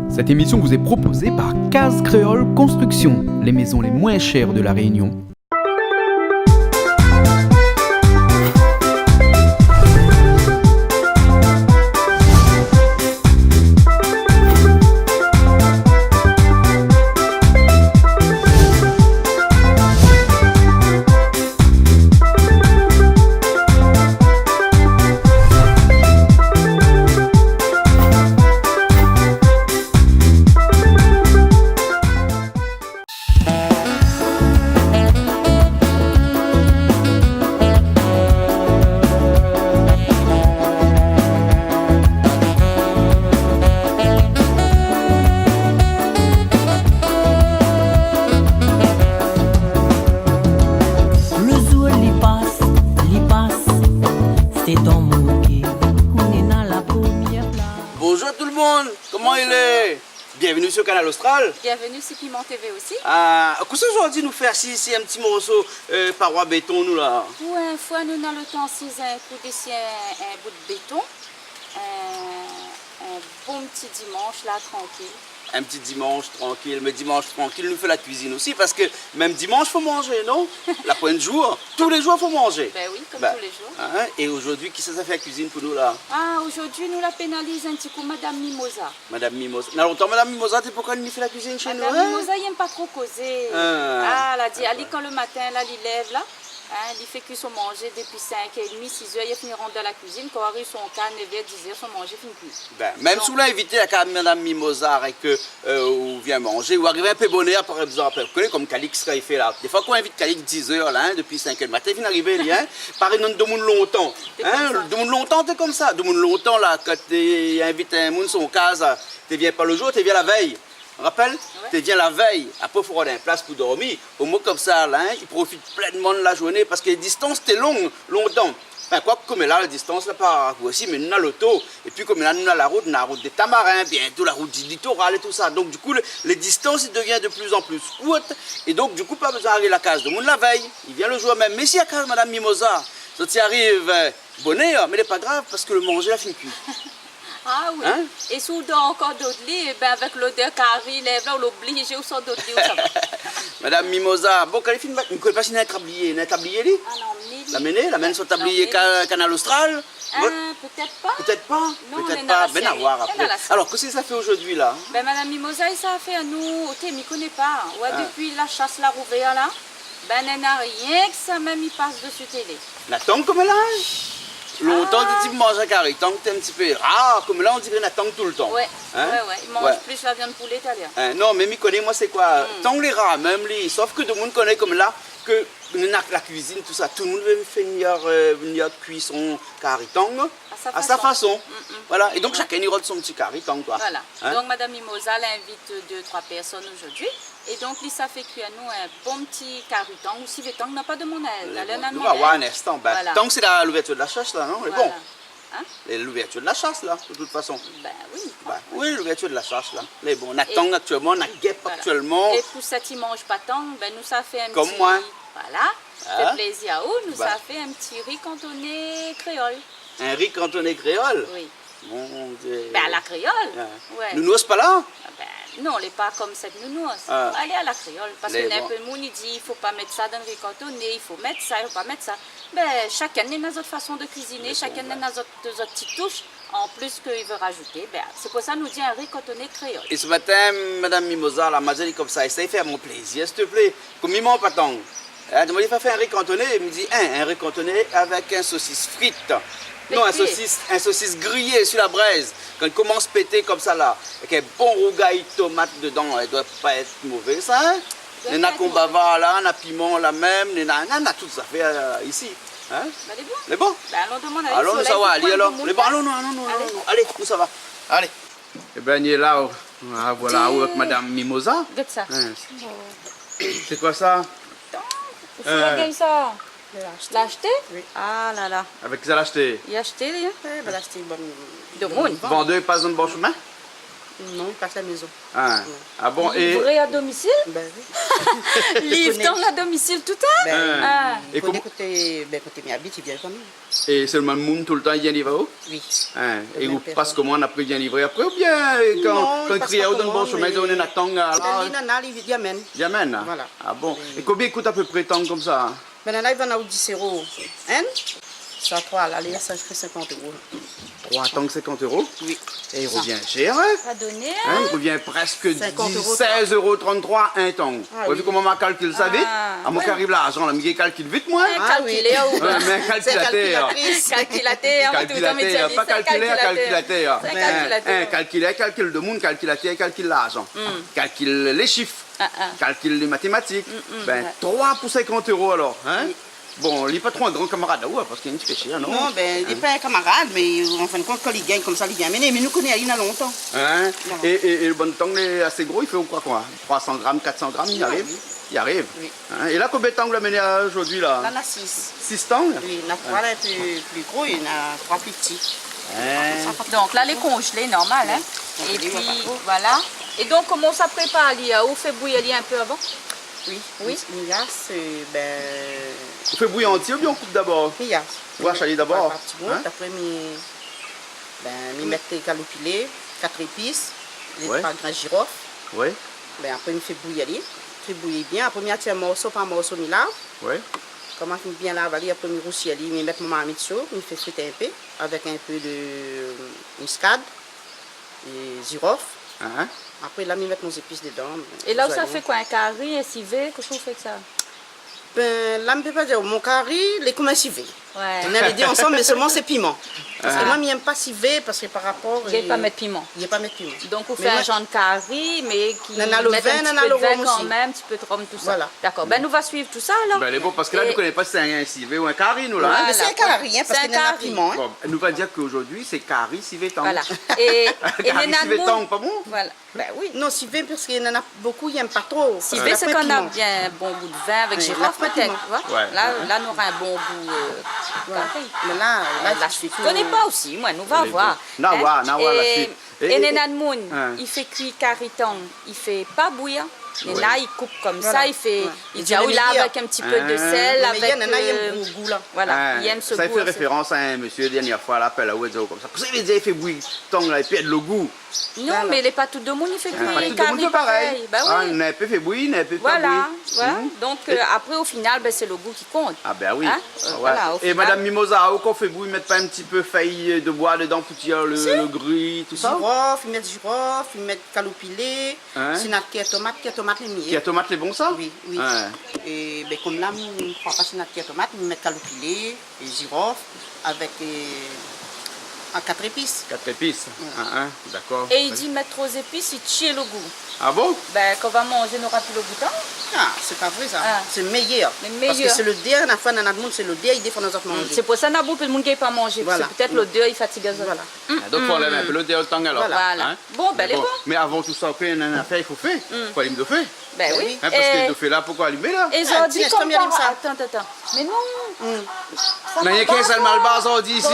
Cette émission vous est proposée par Case Créole Construction, les maisons les moins chères de la Réunion. Bonjour tout le monde, comment il est? Bienvenue sur Canal Austral. Bienvenue sur Piment TV aussi. Qu'est-ce que aujourd'hui nous faire ici un petit morceau paroi béton nous là? Pour une fois, nous avons le temps si un coup d'ici un bout de béton. Un bon petit dimanche là, tranquille. Un petit dimanche tranquille, mais dimanche tranquille nous fait la cuisine aussi parce que même dimanche faut manger, non? La point de jour, tous les jours faut manger. Ben oui, comme tous les jours. Hein? Et aujourd'hui, qui ça fait la cuisine pour nous là? Aujourd'hui nous la pénalise un petit coup Madame Mimosa. Madame Mimosa. N'a longtemps Madame Mimosa, t'es pourquoi elle nous fait la cuisine chez nous? Madame Mimosa, il n'aime pas trop causer. Elle a dit, allez quand le matin là, il lève là. Il fait cuire son manger depuis 5h30, 6h, il finit rentrer dans la cuisine, quand il arrive son cas, 9h, 10h, son manger finit cuire. Ben, même si vous l'avez invité à Madame Mimosa et que vous vient manger, ou arriver un peu bonheur par exemple, vous connaissez comme Calix ce qu'il fait là. Des fois qu'on invite Calix 10h là, depuis 5h du matin, il vient arriver là, pareil non de monde longtemps. De monde longtemps, t'es comme ça. De monde longtemps là, quand tu invites un monde son case, tu viens pas le jour, tu viens la veille. Rappelle, ouais. Tu viens la veille, après il faut avoir une place pour dormir. Au moins comme ça, là, il profite pleinement de la journée parce que les distances étaient longues, longtemps. Enfin, quoi comme là, la distance, là, par aussi, mais nous avons l'auto. Et puis comme là, nous avons la route des Tamarins, bientôt la route du littoral et tout ça. Donc du coup, les distances, ils deviennent de plus en plus courtes. Et donc du coup, pas besoin d'arriver à la case de monde la veille. Il vient le jour même. Mais si à case Madame Mimosa, ça t'y arrive bonheur, mais c'est pas grave parce que le manger, la fin cuit. Ah oui. Hein? Et si on dort encore d'autres lits, ben avec l'odeur qui arrive, là, on l'oblige, ou sort d'autres lits, ça va. Madame Mimosa, bon, quand elle finit, vous ne connaissez pas si elle a un tablier, lui? Ah non, la mène sur le tablier Canal Austral? Peut-être pas. Peut-être pas? Peut-être pas. Ben à voir après. Alors, qu'est-ce que ça fait aujourd'hui là? Ben Madame Mimosa, ça a fait à nous, ok, mais connaît pas. Ouais, depuis la chasse la rouvert là, ben elle n'a rien que ça même il passe dessus télé. La tongue comme elle a? Longtemps tu manges un carré, tant que tu es un petit peu rare, comme là on dirait la tangue tout le temps. Ouais, il mange plus la viande poulet italien. Non, mais il connaît, moi c'est quoi? Tant les rats, même les, sauf que tout le monde connaît comme là, que la cuisine, tout ça, tout le monde veut faire une cuisson carré tangue à sa façon. Voilà, et donc chacun y roule son petit carré tangue quoi. Voilà, donc Madame Mimosa l'invite 2-3 personnes aujourd'hui. Et donc, ça fait cuire à nous un bon petit carutang. Ou si le tang n'a pas de monnaie. On va voir un instant. Ben, voilà. Tant que c'est l'ouverture de la chasse, là, non? C'est bon. Hein? L'ouverture de la chasse, là, de toute façon. Ben oui. Oui, l'ouverture de la chasse, là. Mais bon, on a tang actuellement, on a guêpe actuellement. Et pour ceux qui ne mangent pas tang, ben, nous, ça fait un comme petit... moi. Voilà. Ça fait plaisir à vous. Nous, ça fait un petit riz cantonné créole. Un riz cantonné créole? Oui. Mon Dieu. Ben, à la créole. Ouais. Nounours pas là? Non, elle n'est pas comme cette nounours. Elle est à la créole. Parce que un peu de monde, il dit il ne faut pas mettre ça dans le riz cantonné, il faut mettre ça, il ne faut pas mettre ça. Ben, chacun a notre façon de cuisiner, chacun a notre petites touches. En plus qu'il veut rajouter, ben, c'est pour ça qu'on nous dit un riz cantonné créole. Et ce matin, Madame Mimosa, la magie comme ça, essaye de faire mon plaisir, s'il te plaît. Comme il m'en patang. Elle m'a dit, faire un riz cantonné, il me dit, un riz cantonné avec un saucisse frite. Non, un saucisse grillé sur la braise. Quand il commence à péter comme ça là, avec un bon rougail tomate dedans, elle ne doit pas être mauvaise, ça. Hein? Les qu'on bava là, on a piment là même, on a tout ça fait ici. Hein? Ben, les bons. Les bons? Ben, allons demander. Allons, nous ça va, allez alors. Les bons, allons, allez, nous ça va. Allez. Eh bien, il est là, voilà, avec Madame Mimosa. Regarde ça. C'est quoi ça? C'est ça. L'a acheté? Oui. Ah là là. Avec qui ça l'a acheté? Il a acheté, lui? Ben, l'acheter bon. De monde. Vendeur pas un bon chemin? Non, il passe à la maison. Ah, ah bon, Livré à domicile? Ben oui. Livre à domicile tout à Ben, Ah. Et quand comment... tu m'habites, il vient quand même. Et c'est le même monde tout le temps, il vient livrer? Oui. Hein, Le et même vous personne. passez comment après il vient livrer après ou bien Non, quand il il passe crie pas au bon comment, chemin, mais- on est à tang Il nana, il amène. Jamen. Voilà. Ah bon. Oui. Et combien coûte à peu près tang comme ça? Ben là, il va en 10 €. Hein? Ça, 3, là, ça fait 50 €. 3 tangs 50 €? Oui. Et il revient cher, hein? Pas donné, Hein, il revient presque 50 €. 16,33 € un tang. Ah, Vous voyez oui. comment on calcule ça vite? Ah, À mon ouais. qui arrive l'argent, là, mais calcule vite, moi. Ah, oui. Calculé ou Ouais, mais un C'est calculateur. calculatrice. Calculateur, Calculateur, pas calculer, calculateur. C'est un calculateur. Calculer, calcul de monde, calculateur, calcule l'argent. Calcule les chiffres, calcule les mathématiques. Ben, 3 pour 50 € alors. Hein? Bon, il n'est pas trop un grand camarade, ouais, parce qu'il y a une petite cher, non? Non, ben, il n'est pas un camarade, mais en fin de compte, quand il gagne comme ça, il vient amener. Mais nous connaissons il y a longtemps. Hein? Non. Et le bon temps, il est assez gros, il fait quoi? 300 grammes, 400 grammes, il arrive? Oui. Il arrive. Oui. Hein? Et là, combien de temps vous l'amenez aujourd'hui, là? Là, on a 6. 6 temps? Oui, il y en a 3 là, un peu plus gros et il y en a 3 plus petits. Hein? Donc là, les congelés, normal. Hein? Donc, Et il y puis, va pas trop. voilà. Et donc, comment ça prépare? On fait bouillir un peu avant? Oui. Oui. Il y a, ben... Vous faites bouillir entier ou bien on coupe d'abord? Il y a. Ouais, chaler d'abord. Hein? Après, je mets les calopilés, 4 épices, les Ouais. 3 grains de girofle. Oui, Ben, après, je fais bouillir. Je fais bouillir bien. Après, je mets un morceau par morceau, je lave. oui. Comment je bien laver, après, je roussis, je mets mon marmite chaud, je fais friter un peu, avec un peu de muscade et girofle. Hein? Après, là, je mets nos épices dedans. Et là, Nous ça allons- fait quoi? Un carré, un civet? Qu'est-ce qu'on fait avec ça? Ben, là, je ne peux pas dire, mon curry, les comme un civet. Ouais. On a les deux ensemble, mais seulement c'est piment. Parce que Ah. moi, je n'aime pas civet, parce que par rapport... Je ne vais pas mettre piment. Il n'y a pas mettre piment. Donc, on Mais fait un moi- genre de carré, mais qui Nana le met vin, un petit nana peu le de vin rhum quand aussi. même, un petit peu de rhum, tout ça. Voilà. D'accord. Ben, nous va suivre tout ça, alors. Ben, elle est bon, parce que là, Et- nous ne connaissons pas si c'est un civet ou un carré, nous, là. hein? Voilà. Mais c'est un curry, hein, parce C'est qu'il y en a un un piment. Hein. Bon, elle nous va dire qu'aujourd'hui, c'est carré, civet, tang. Voilà. Et Carré, les civet, nanous- tang, pas bon? Voilà. Ben oui. Non, civet, parce qu'il y en a beaucoup, ils n'aiment pas trop. Civet, c'est qu'on a piment. bien un bon goût de vin avec Oui, girofle, la peut-être. piment. Tu vois? Ouais. Là, on aura un bon goût Voilà. carré. Mais là, Là, je je fais ne connais pas aussi, moi, nous va Les voir. deux. Nawa, Nawa, la suite. Et Nenan Moon, Hein. il fait cuire carritang, il fait pas bouillir. Mais Ouais. là, il coupe comme Voilà. ça, il fait, Ouais. il Et dit du ah oui, là meilleur. avec un petit peu de Hein. sel, Mais avec. il y en a, ils aiment le goût, là. Voilà, Hein, il aime ce ça goût. fait aussi. référence à un monsieur, la dernière fois, là, appelle à Ouedzo, comme ça. Vous savez, il fait bouillir tang, là, et puis il y a le goût. Non, Voilà. mais les pas tout de monde, il fait Pas cuire tout les le monde carrés fait pareil. Bah Ah, oui. il a un peu fait bouillir, il a un peu pas Voilà, bouillir. voilà. Hum. Donc Et- après, au final, ben, c'est le goût qui compte. Ah ben oui. Hein? Ah ouais. Voilà, au Et final. Madame Mimosa, au qu'on fait bouillir, mettre pas un petit peu feuille de bois dedans pour tirer le gris, tout ça? Girofle, ils mettent girofle, ils mettent calopilé. Hein? C'est notre tomate les Qui a mieux. tomate, les bons ça? Oui, oui. Hein. Et ben, comme là, je ne crois pas que c'est notre tomate, ils mettent calopilé et girofle avec à 4 épices. 4 épices. D'accord. Et il dit mettre trop d'épices, il tire le goût. Ah bon? Ben, quand on va manger, on n'aura plus le goût. Hein? Ah, c'est pas vrai ça. Ah. C'est meilleur. Le Parce que meilleur. c'est le dernier, la fois dans notre monde, c'est le dernier, il défend nos autres manger. C'est pour ça que beaucoup de monde qui n'a pas mangé. Voilà. C'est peut-être l'odeur, il fatigue les autres. Voilà. Ah, donc, il faut enlever un peu le déo tang alors. Voilà. Bon, ben, Mais les bons. Mais avant tout ça, après, il y a une affaire, il faut faire. Il faut aller me faire. Ben oui. oui. Hein, parce que de fait là, pourquoi allumer là? Et ils Ah, ont dit tiens, comme combien par... ça Attends. Mais non. Ça Il y a qu'un seul malbas, ça, on dit ici.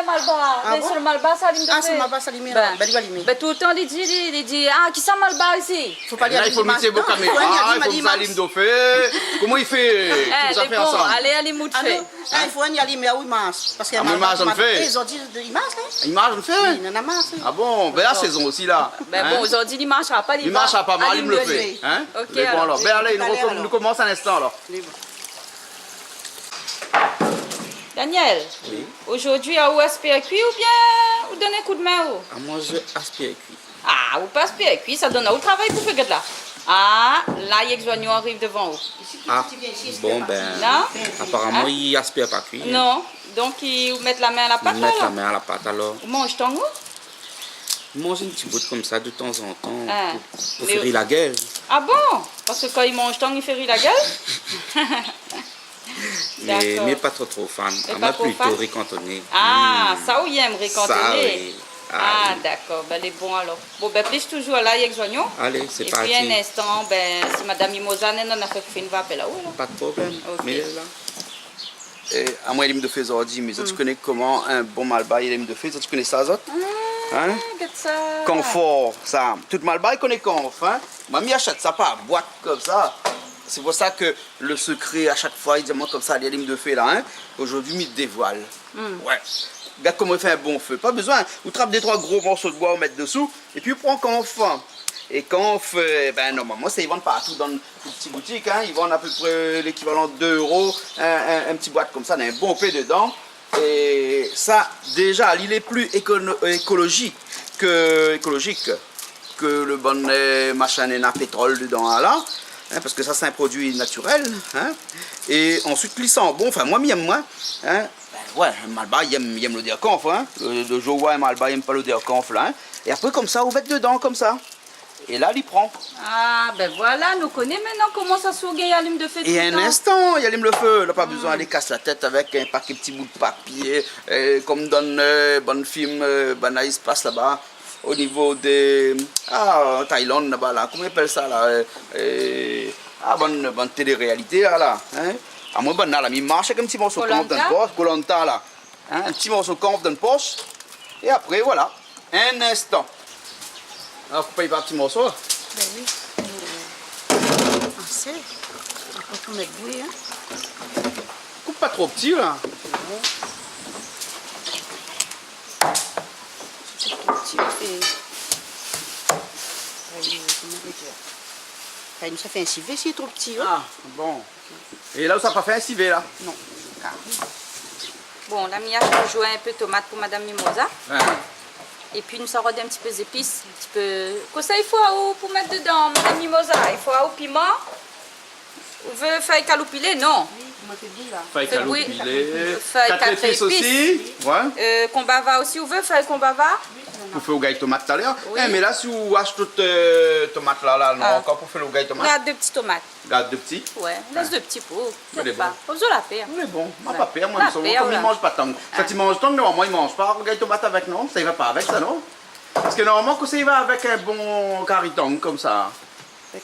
Malbas. Ah Mais bon? sur le malbas, ça allume de Ah, feu. c'est ma basse allumée. Ben, Ben, il va allumer. ben, tout le temps, il dit, ah, qui ça malbas ici? Faut pas Là, il faut mettre vos caméras, il faut que ça allume de fait. Comment il fait? Eh, Tout ça les fait bons, ensemble. allez, mout de Ah fait. non, là, il faut y aller, mais où il marche. Parce qu'il y a Ah, mais marche, on le fait. Ils ont dit, il marche, là. Il marche, on fait. Il en a marre, ça. Ah bon, ben la saison aussi là. Ben Hein? bon, aujourd'hui, il ne marchera pas. Il marchera pas mal, il me le allume-le. fait. Hein? Ok, Mais bon alors, ben allez, Allez, alors. nous commençons un instant alors. Il est bon. Daniel, aujourd'hui, à où aspire cuit ou bien ou donner un coup de main où? À moi, je aspire cuit. Ah, ou pas aspire cuit, ça donne au travail pour faire là. Ah, là, il y a que Joignon arrive devant vous. Ah, bon, ben, Non? apparemment, Hein? il aspire pas cuit. Non, donc ils mettent la main à la pâte Il là. met la main à la pâte alors. Vous mangez ton goût? Mange une petite bout comme ça de temps en temps Ah. pour Mais- faire la gueule. Ah bon? Parce que quand ils mangent ton, ils fait rire la gueule? D'accord. Mais pas trop fan. Mais On pas a trop plutôt fan? ricantonné. Ah, ça où il aime Ça, récantonner. oui. Ah, oui. d'accord, ben les bons alors. Bon, ben plus toujours là, avec Joignon. Allez, c'est Et parti. puis un instant, ben, si Madame Mimosa n'en a fait une vape là, là. Pas de problème. Ok. Mais là, Et à moi, il me fait aujourd'hui, mais tu connais comment un bon malbas, il aime de faire, tu connais ça, Zot? Hein? Regarde ça. Confort, ça. Tout malbaille qu'on est conf, hein. Mamie achète ça pas à boîte comme ça. C'est pour ça que le secret, à chaque fois, il dit moi comme ça, les limes de feu là, hein. Aujourd'hui, il dévoile. Ouais. Regarde comment il fait un bon feu. Pas besoin. Vous trappez des 3 gros morceaux de bois, vous mettez dessous, et puis vous prenez conf. Et conf, ben normalement, ça ils vendent partout dans les petites boutiques, hein. Ils vendent à peu près l'équivalent de 2 €, un petit boîte comme ça, il y a un bon feu dedans. Et ça, déjà, il est plus écologique que le bon machin à pétrole dedans là, hein, parce que ça c'est un produit naturel, hein. Et ensuite il sent bon, enfin moi j'aime moins, hein. Ben, ouais, Malba il aime l'odeur conf, hein. Le jour où Malba il aime pas l'odeur conf là, hein. Et après comme ça, vous mettez dedans comme ça. Et là, il prend. Ah, ben voilà, nous connaissons maintenant comment ça se gagne allume de feu. Et un instant, il allume le feu. Il n'a pas besoin d'aller casser la tête avec un paquet de petits bouts de papier, comme dans bon film, bon espace là-bas, au niveau de Thaïlande, là-bas, là. Comment on appelle ça, là? Bonne télé-réalité, là. Hein? À moi, bon, là, il marche avec un petit morceau de conf dans le poche, Koh-Lanta, là. Hein? Un petit morceau de conf dans le poche. Et après, voilà, un instant. Alors, faut pas y faire un petit morceau. Ben oui. Assez. Après, faut mettre bouillie, hein. Coupe pas trop petit, là. C'est trop petit, ça fait un civet s'il est trop petit. Hein? Ah, bon. Et là, ça n'a pas fait un civet, là? Non. Bon, la Mia, je jouer un peu de tomate pour Madame Mimosa. Ouais. Et puis nous sortons un petit peu d'épices, un petit peu... Quoi ça il faut pour mettre dedans, Madame Mimosa? Il faut au piment. Vous voulez faire caloupilé? Non. Feuille caloupilé. Feuille 4 épices aussi. Ouais. Combava aussi, vous voulez faire combava? Vous faites au gaille tomate tout à l'heure. Oui. Mais là, si vous achetez toute tomate là, non, encore pour faire le gaille tomate. Regarde 2 petites tomates. Garde 2 petits. Ouais, laisse 2 petits pots. Elle est Pas. bonne. Pas besoin de la paire. Oui, bon, Voilà. pas pire, moi, La ils sont paire, comme ils voilà. mangent pas tant. Quand ils mangent tant, normalement, ils mangent pas le gaille tomate avec, non? Ça y va pas avec ça, non? Parce que normalement, quand ça y va avec un bon cariton comme ça.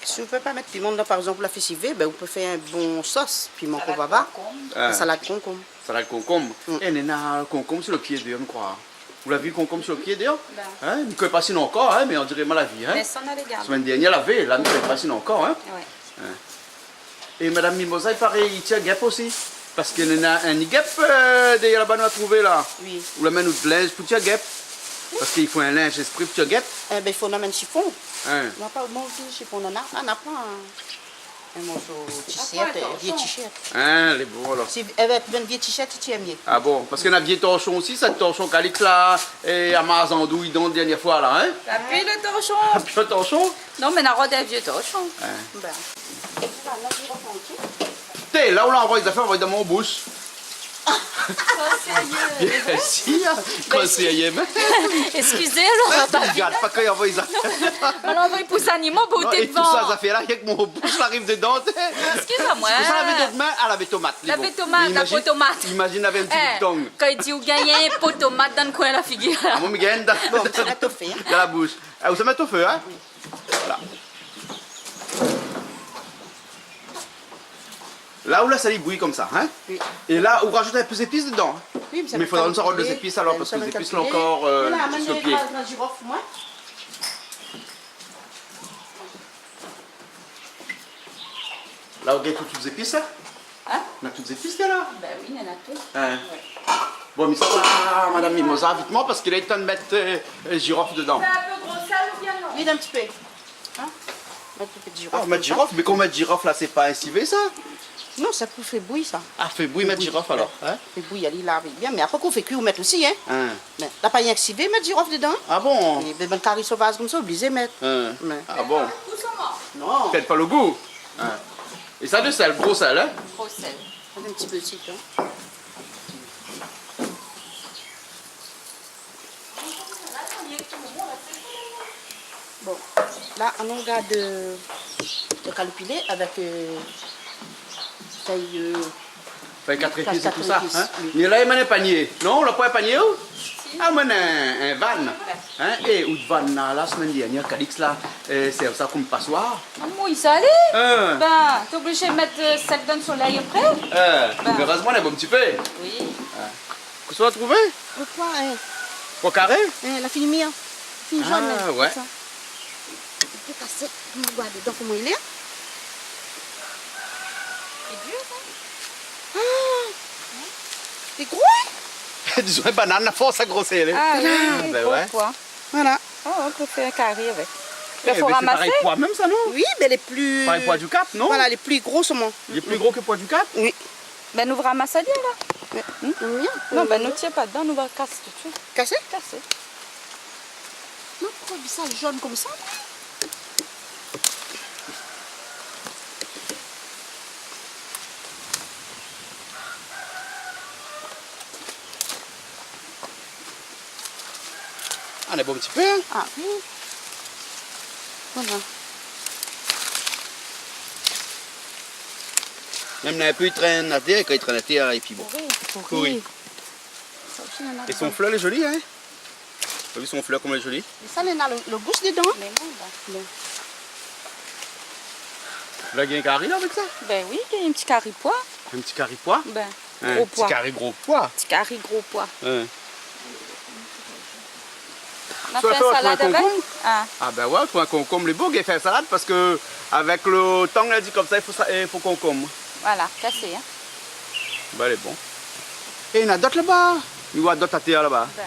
Si vous ne pouvez pas mettre piment dedans, par exemple, la fessive, ben, vous pouvez faire un bon sauce, piment combava, Ah. salade concombre. Salade concombre. Et Néna, concombre sur le pied dehors, je crois. Vous l'avez vu concombre sur le pied dehors? Ben. Hein? Il ne connaît pas sinon encore, hein, mais on dirait mal la vie. Hein? Mais ça, on a les La gardes. semaine dernière, la veille, là, il ne connaît pas sinon encore. Hein? Ouais. Et Madame Mimosa, il paraît, il tient guêpe aussi. Parce qu'il y en a un guêpe derrière là-bas, nous a trouvé là. Oui. Ou la main ou de linge pour tirer guêpe. Parce qu'il faut un linge esprit pour tirer guêpe. Ben, il faut en mettre un chiffon. Hein? On n'a pas de chiffon, on en a. On n'a pas un morceau de t-shirt, un vieux t-shirt. Hein, les bons alors. Si elle veut un vieux t-shirt, tu aimes mieux. Ah bon, parce qu'il y a un vieux torchon aussi, ça torchon calix là, et à Mazandouille, donc, dernière fois là, hein? T'as pris le Ah, torchon? puis le torchon. Non, mais on a des vieux torchons. Ouais. Ben. T'es là où l'envoie les affaires, on va dans mon bouche. Sérieux. Si, hein, conseiller, mais. Excusez, alors, Regarde, pas quand il envoie les affaires. alors on va y pousser animaux, Non, beauté et de tout ça, vent. ça fait là, avec mon bouche, arrive dedans. Excusez-moi. C'est pour ça, elle avait d'autres mains, elle avait tomate. les La bons. tomate, Mais la peau tomate. Imagine avec un petit bout de tongue. Quand il dit, vous gagnez un pot de tomate dans le coin de la figure. Ah, moi, je gagne dans, Bon, c'est la toffée, hein. dans la bouche. Ah, vous savez mettre au feu, hein? Voilà. Là où là, ça y bouille comme ça, hein? Oui. Et là, on rajoute un peu d'épices dedans. Oui, Mais il faudra une sorte de épices alors, parce que les épices sont encore sur le pied. Là, on gagne toutes les épices, là? Hein? On a toutes les épices, là? Ben oui, il y en a tout. Hein. Bon, mais ça va, Madame Mimosa, vite-moi, parce qu'il est temps de mettre girofle dedans. C'est un peu gros sel ou bien non? Oui, un petit peu. Hein? Un petit peu de Ah, girofle. mettre girofle, mais qu'on mette girofle, là, c'est pas un civet, ça? Non, ça peut faire bouillir, ça. Ah, fait bouillir, mettre girofle, alors. Hein? Fait bouillir, il lave bien. Mais après qu'on fait cuire, on met aussi, hein. Hein. Mais là, pas rien que civet, mettre girofle dedans. Ah bon? Et ben, carré sauvage comme ça, obligé de mettre. Hein. Mais- Ah bon? Tout ça mort. Non. Peut-être pas le goût. Hein. Et ça de sel, gros sel, hein? Gros sel. Un petit peu de citron. Bon, là, on regarde le calopilé avec taille. Fait 4 épices et Quatre tout ça. épices, Hein? oui. Mais là, il m'a un panier. Non, on l'a pas un panier, où? Ah, mais un van. Hein? Et où de van, là, la semaine dernière, Calix, là, c'est ça comme passoire. Ah, moi, il s'allait. Hein? Ben, t'es obligé de mettre celle dans le soleil après? Mais heureusement, on a un bon petit peu. Oui. Qu'est-ce qu'on va trouver? Pourquoi, hein? Pois carré? La fine mia. Fine jaune. Ah, ouais. Ça. On peut passer. On va voir dedans comment il est. C'est dur, ça. C'est gros. Disons, une banane, la force à grossir. Là. Ah oui, ben gros ouais. pois. Voilà. Oh, on peut faire un carré avec. Eh, Il faut ben, c'est ramasser. pareil poids même ça, non? Oui, mais les plus... Pareil poids du Cap, non? Voilà, les plus gros saumons. Il est plus gros que poids du Cap? Oui. Ben, nous ramasser bien, là. Non, ben, nous tire pas dedans, nous va casser tout de suite. Cassé? Casser. Non, pourquoi ça jaune comme ça? Ah, on est bon un petit peu, hein? Ah oui. Voilà. Même un peu, il traîne à terre, quand il traîne à terre, et puis bon. Pourri. Ça aussi, il y en a Et son dedans. fleur, elle est jolie, hein? T'as vu son fleur, comme elle est jolie? Mais ça, il y en a le goût dedans. Mais non, ben. Là, il y a un carré, là, avec ça? Ben oui, il y a un petit carré pois. Un petit carré pois? Ben, Un gros petit pois. carré gros pois. Petit carré gros pois. Hein. On a Soit fait faire un salade un avec. concombre. Ah, Ah ben ouais, pour un concombre, les beaux, il fait salade parce que avec le temps, on a dit comme ça, il faut concombre. voilà, cassé. Hein. Ben, elle est bon. Et il y en a d'autres là-bas. Il y a d'autres à terre là-bas. Ben,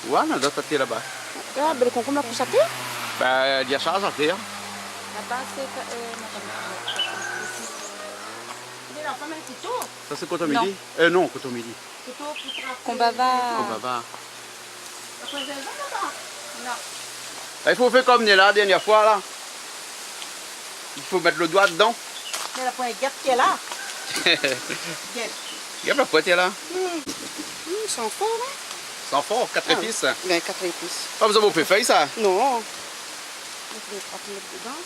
Ouais, il y en a d'autres à terre là-bas. Ah, ben le concombre là pour sa terre. Ben, il y a charge à terre. là-bas, c'est. Il est là, pas mal de couteau. Ça, c'est coton Non. midi? Non, coton midi. Couteau pour frapper. Combava. On va voir. Après, j'ai là-bas. Non. Il faut faire comme la dernière fois là. Il faut mettre le doigt dedans. Mais la pointe guêpe qui est là. Guêpe. Il y a la pointe là. Ils sont forts, là. Sans fort, 4 Ah, épices. Ben, 4 épices. Pas besoin de vous faire feuille ça. Non. On peut les mettre dedans.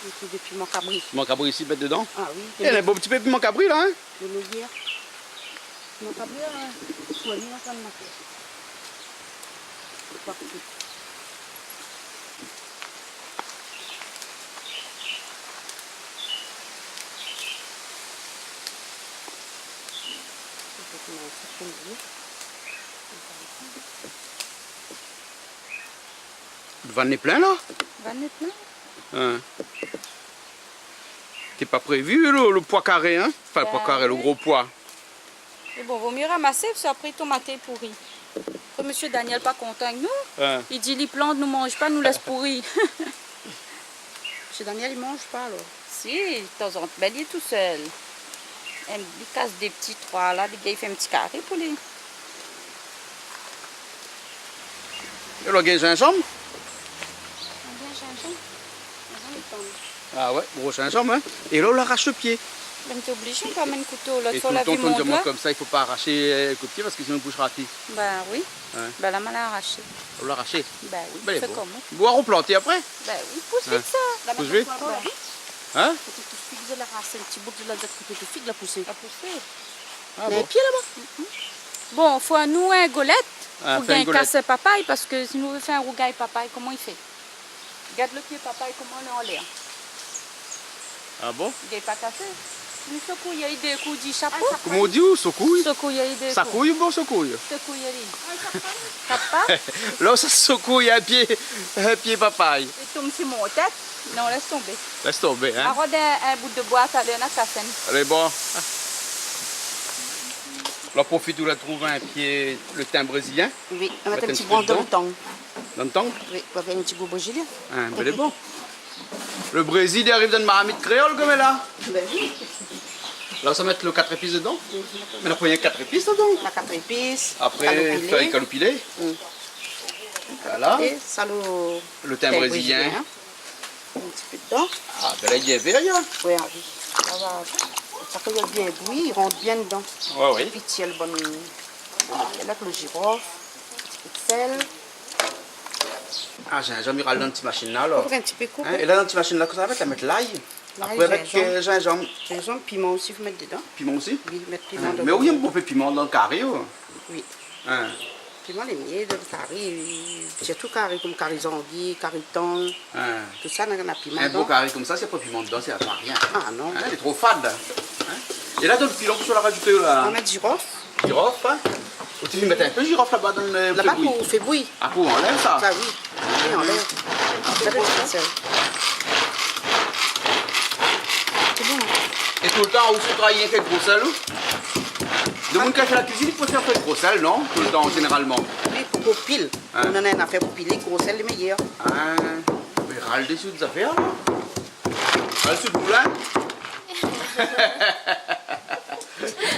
Un peu de piment cabri. Piment cabri ici, mettre dedans. Ah oui. Il y a un beau petit peu de piment cabri là. Hein? De l'olivier. Piment cabri, soigné, ça me fait. Partout. Le van est plein là. Va mettre là. Hein. T'es pas prévu le pois carré, hein? Enfin, le pois Ben carré, le oui. gros pois. Et bon, vaut mieux ramasser parce qu'après, tomate pourri. Après, monsieur Daniel pas content avec nous. Hein. Il dit les plantes ne mangent pas, nous laisse pourrir. Chez Daniel, il ne mange pas, alors. Si, de temps en temps, ben, il est tout seul. Il casse des petits trois là, les gars, il fait un petit carré pour les. Et le gingembre? Ah ouais, gros gingembre, hein? Et là, on l'arrache le pied. Ben, t'es obligé quand même un couteau. Là, Et tu tout le la temps, vu on mon dit doigt. comme ça, il faut pas arracher le coup de pied parce que sinon, il bouchera à pied. Ben oui. Ouais. Ben la mal à arracher. On l'arracher. Ben oui, Ben, il est c'est beau. comment? Boire ou planter après? Ben oui, pousse Ouais. vite ça. La Pousse main vite. de toi, ben, Hein? Petite figue de la race, un petit bout de la côté de figue, la poussée. la pousser. Ah Il y a bon. un pied là-bas. Bon, il faut à nous un golette Ah, pour fais une gagner golette. casser papaye parce que si nous veut faire un rougail papaye, comment il fait? Regarde le pied papaye, comment on est en l'air. Ah bon? Il n'est pas cassé. Nous secouille, il y a eu des coups du chapeau. Comment on dit où? Secouille? Secouille, il y a eu des Ça coups. couille ou bon secouille? Secouille, il y a eu. Tape pas. Là, ça secouille un pied papaye. Il tombe sur mon tête. Non, laisse tomber. Laisse tomber, hein? Arrête un bout de boîte, allez, on a cassé. Allez, bon. Là, profite où la trouve un pied, le thym brésilien. Oui, on va mettre Mettre un un petit petit branche peu dans le dedans. temps. Dans le temps. Oui, on va faire un petit goût brésilien. Hein, ben, il est bon. Le Brésil, il arrive dans une marmite créole comme elle a. Ben oui. Là, ça va mettre le 4 épices dedans. Mais on a 4 épices dedans. La 4 épices. Après, calopilé. feuille calopilée. Voilà. Et salaud. Le thym brésilien. Un petit peu dedans. Ah, ben là, il y a vert, là. Oui, oui. Ça va. Ça fait bien bruit, il rentre bien dedans. Ouais, oui. Puis il y a le bon. Là, le girofle. Un petit peu de sel. Ah, j'ai un gingembre dans une petite machine là, alors. Après, un petit peu coupé. Hein, et là, dans une petite machine là, ça va mettre l'ail. L'ail, Après, avec gingembre. gingembre. Gingembre, piment aussi, il faut mettre dedans. Piment aussi. Oui, mettre piment Hein, dedans. mais où il y a un peu de piment dans le carré, oh. Oui. Hein. Piment, les miels, le carré. C'est tout carré, comme carré zanguille, carré thon. Hein. Tout ça, on a piment Un beau dedans. carré comme ça, c'est pas piment dedans, c'est pas rien. Ah non. Hein, il est trop fade. Hein. Et là, dans le pilon, tu vas la rajouter On va là. mettre girofle. Girofle. Hein. Tu veux mettre un peu de girofle là-bas dans le Là-bas fébouille. pour faire bouillir. Ah, pour enlève ça. Ça, oui. Oui, en l'air. Ça doit être sel. C'est bon. Et tout le temps, où tu travailles avec gros sel? De monde qui a fait la cuisine, il faut faire avec gros sel, non? Tout le temps, généralement. Oui, pour pile. Hein? On en a une affaire pour piler, gros sel, les meilleurs. Ah, mais râle dessus des affaires, là. Râle sur le moulin.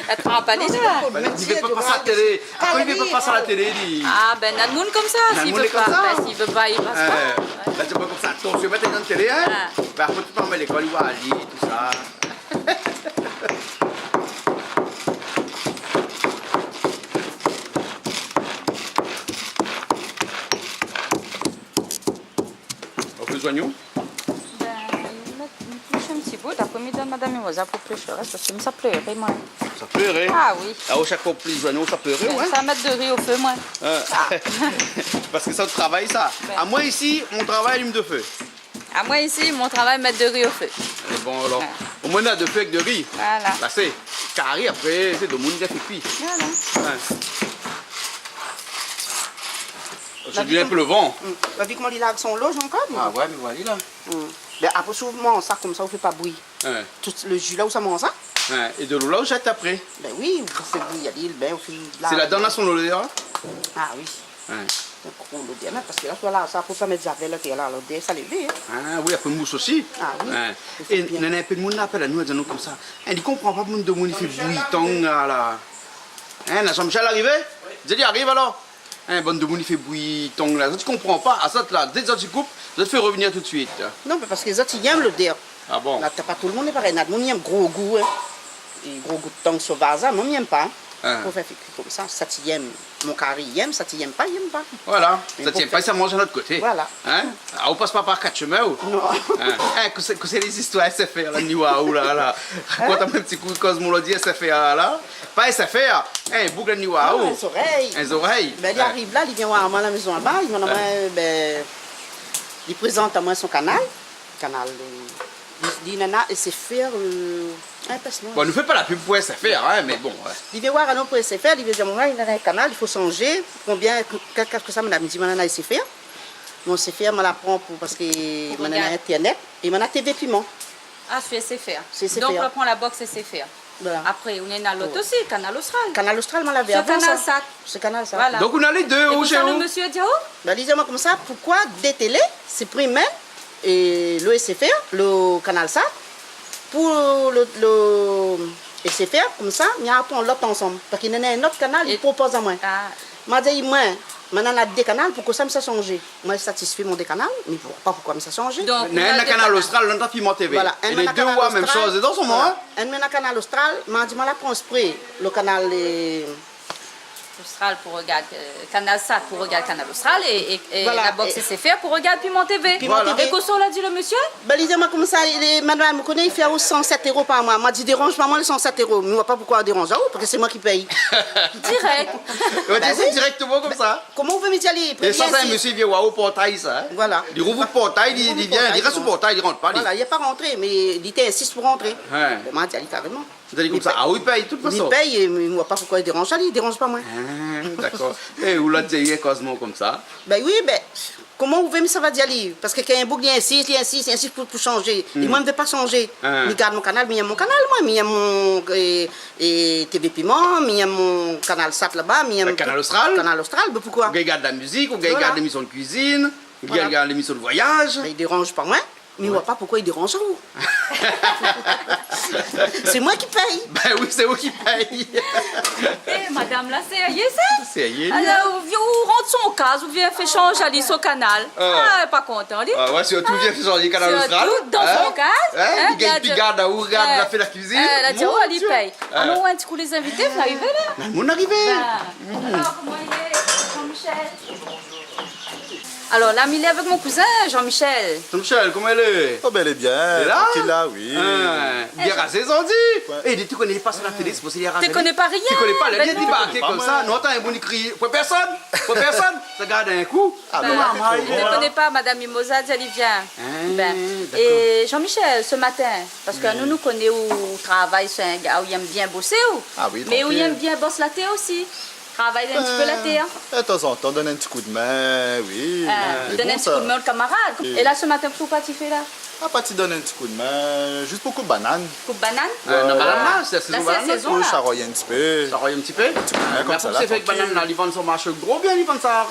Elle te prend pas déjà. Il ne veut pas passer à la télé. Après, il ne veut pas passer à la télé, dit. Ah, ben, n'a de monde comme ça. S'il Nadmoun veut est comme pas, ça. ben, s'il veut pas, il passe pas. Là, tu vois comme ça. Attention, mettre dans la télé, hein. Ah. Ben, après, tu peux emmener l'école, il va aller, tout ça. On fait soignons. Ben, il touche un petit bout. D'après-midi, donne Madame Mimosa pour plus le reste, parce que ça pleurait, moi. Ça pleurait. Ah oui. Ah, au chaque fois plus joignons, ça pleurait, Ben, ouais. ça va mettre de riz au feu, moi. Parce que ça, tu travailles ça. Ben. À moi, ici, mon travail allume de feu. À moi, ici, mon travail, mettre de riz au feu. Et bon, alors, Ouais. au moins, on a de feu avec de riz. Voilà. Là, c'est carré, après, c'est de monde qui a fait cuit. Voilà. Ouais. Aujourd'hui, un peu le vent. La vie comment il a son loge encore. Ah ouais, mais voilà, là. Ben, après, souvent, ça, comme ça, on ne fait pas bouillir. Ouais. Tout le jus là où ça mange ça. Ouais. Et de l'eau là, on jette après. Ben oui, on fait bouillir l'île, ben, on fait C'est la donne à son odeur. Ah oui. Ouais. C'est un gros l'odeur, parce que là, voilà, ça, faut pas mettre Zavel là, qui est là, l'odeur, ça l'élevé. Hein. Ah oui, après mousse aussi. Ah oui. Ouais. C'est Et bien. il y en a un peu de monde là, appelle à nous, elle dit nous comme ça. Elle dit comprend pas, monde de monde, il fait bouilliton là. Hein, la Jean-Michel arrivé? J'ai dit arrive alors. Hein, bonne de monde, il fait bouilliton là. Tu comprends pas, à ça là, dès que tu coupes, je te fais revenir tout de suite. Non, mais parce que les autres, ils aiment l'odeur. Ah bon? Là, t'as pas tout le monde est pareil. Tout le monde aime gros goût. Hein. Et gros goût de tong sauvage, moi, il n'aime pas. Hein. Pour faire comme ça, ça t'y aime. Mon carré, il aime, ça t'y aime pas, il aime pas. Voilà, Mais ça pour tient faire- pas, ça mange à l'autre côté. Voilà. Hein? Ah, on passe pas par quatre chemins ou? Non. Hein? Hein, que c'est les histoires SFR, là, Niwaou, là, là. Raconte un petit coup de cosmologie SFR, là. Pas SFR, hein, boucle Ah, Niwaou. les oreilles. Les oreilles. Ben, il arrive là, il vient voir à moi à la maison là-bas, il vient à moi, ben, il présente à moi son canal. Canal. Il dit, nana, et c'est faire. Un passe Bon, ne fais pas la pub pour SFR, hein, mais bon. Ouais. Il vient voir à nous pour SFR, il vient dire, maman, il a un canal, il faut changer. Combien, qu'est-ce que ça, madame? Il dit, madame, SFR. Mon SFR, je la prends parce que madame a Internet et madame a TV Piment. Ah, je fais SFR. C'est SFR. Donc, on prend la box SFR. Voilà. Après, on est dans l'autre aussi, Canal Austral. Canal Austral, je l'avais Ce avant canal ça. SAT. Ce canal, ça. Voilà. Donc, on a les deux, Et où pour chez ça, le vous? monsieur a dit, oh, Ben, disez-moi comme ça, pourquoi des télés, c'est primé et le SFR, le canal SAT, pour le SFR, comme ça, il y a un l'autre ensemble. Parce qu'il y a un autre canal, il Et- propose à moi. ah, Je dis, moi, maintenant, on a des canaux, pourquoi ça me a changé? Moi, je suis satisfait mon des canaux, mais pas pourquoi ça a changé. donc, On a un canal austral, l'autre Piment TV. Voilà, Et les deux, ouais, même chose. Et dans son moment, hein? Un canal austral, m'a dit, la prend spray, le canal. Austral pour regarder Canal SAT pour regarder Canal Austral et Voilà. la box Et- SFR pour regarder Piment TV. Piment Voilà. TV. Et qu'est-ce qu'on l'a dit le monsieur? Ben, disez-moi comme ça, madame me connaît, il fait 107 € par mois. M'a dit, dérange pas moi les 107 €. Mais je ne vois pas pourquoi on dérange, parce que c'est moi qui paye. Direct. Ouais, Ben c'est oui. directement comme ça. Comment vous pouvez me dire, allez, Et ça, c'est un ici. monsieur qui vient voir au portail, ça. Hein? Voilà. Il rouvre le portail, il rouvre le vient, portail, il reste au il portail, il rentre pas. Voilà, il n'est pas rentré, mais il était insiste pour rentrer. Ouais. Ben, m'a dit, allez, carrément. Vous allez comme Il ça. paye. Ah oui, il paye, de toute Il façon. paye, mais je ne vois pas pourquoi il dérange, allez, il dérange pas moi. Ah, d'accord. Et où l'a dit Cosmo comme ça? Ben oui, ben, comment vous voulez me ça va dire aller? Parce que quand un bouc, il insiste pour changer. Et moi, je ne veux pas changer. Ah. Je garde mon canal, mais il y a mon canal, moi. Mais il y a mon TV Piment, mais il y a mon canal SAT là-bas. Mais il y a Le mon canal Austral? Canal Austral, ben pourquoi? Vous regardez la musique, vous Voilà. regardez l'émission de cuisine, vous Voilà. regardez l'émission de voyage. Ben, il dérange pas moi. Mais je ne vois pas pourquoi il dérange vous. C'est moi qui paye. Ben oui, c'est vous qui paye. Eh, madame, là, c'est ailleurs, ça? C'est Yéli. Alors, ou rentre son cas, ou vient faire changer ali son canal. Ah. Ah, pas content, lui. Ah ouais, surtout bien fait changer le canal Surtout Austral. dans son cas, hein, Il gagne regarde- garde là où regarde Ouais. la fait la cuisine. La Dieu, Mon elle y Dieu. paye. Ah. Alors, un petit coup, les invités, vous arrivez là? Mon arrivé. Alors, comment il est, Jean-Michel? Alors, là, il est avec mon cousin, Jean-Michel. Jean-Michel, comment elle est? Oh ben elle est bien, Elle est là? tranquille là, oui. Bien rasé, on dit. Et tu connais pas sur la télé, c'est possible. Tu connais pas rien? Tu connais pas, elle Ben vient non. débarquer Pas comme moi. ça. Non, t'as un bon écrit. Pour personne. Ça garde un coup. Ah Ben, ben, je c'est ne trop bon, connais pas Madame Mimosa, elle vient. Ben, d'accord. et Jean-Michel, ce matin, parce que nous connaissons où travaille, c'est un gars où il aime bien bosser, où. Ah oui, mais où il tranquille. aime bien bosser la thé aussi. Travaille un petit peu la terre. De temps en temps, donne un petit coup de main, oui. c'est Donne bon, un petit ça. coup de main aux camarades. Et là, ce matin, pourquoi tu fais là? Ah, pas tu donnes un petit coup de main, juste pour couper banane. Coupe banane? Non, banane là, c'est la saison Là, c'est la banane. saison. Pour là. charroyer un petit peu. Ça roye un petit peu. Ouais, Mais comme ça, pour là, ces fake tranquille. bananes là, ils vendent son marché gros bien, ils vendent ça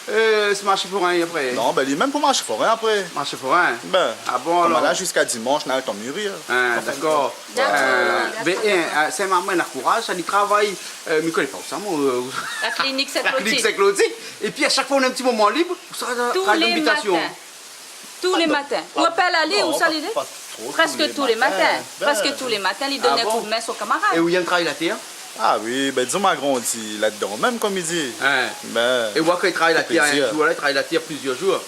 ce marché forain après. Non, ben, lui, même pour marcher forain après. Marché forain. Ben, Ah bon comme alors? là, jusqu'à dimanche, on a le temps de mûrir. Ah, d'accord. D'accord, Mais d'accord. c'est maman, elle a courage, elle y travaille. Je ne connais pas où ça, moi. La clinique, c'est La clinique Saint-Claudie. Et puis à chaque fois, on a un petit moment libre. Ça tous travaille les d'habitation. matins. Tous les matins. Ou appelle aller, où ça l'idée? Presque tous les matins. Presque tous les matins, il donne Ah un bon? coup de main aux Et camarades. où il y a un travail la terre? Ah oui, ben disons m'a grandi là-dedans, même comme il dit. Hein. Ben, Et moi, quand il travaille la terre plaisir. un jour, là, il travaille la terre plusieurs jours.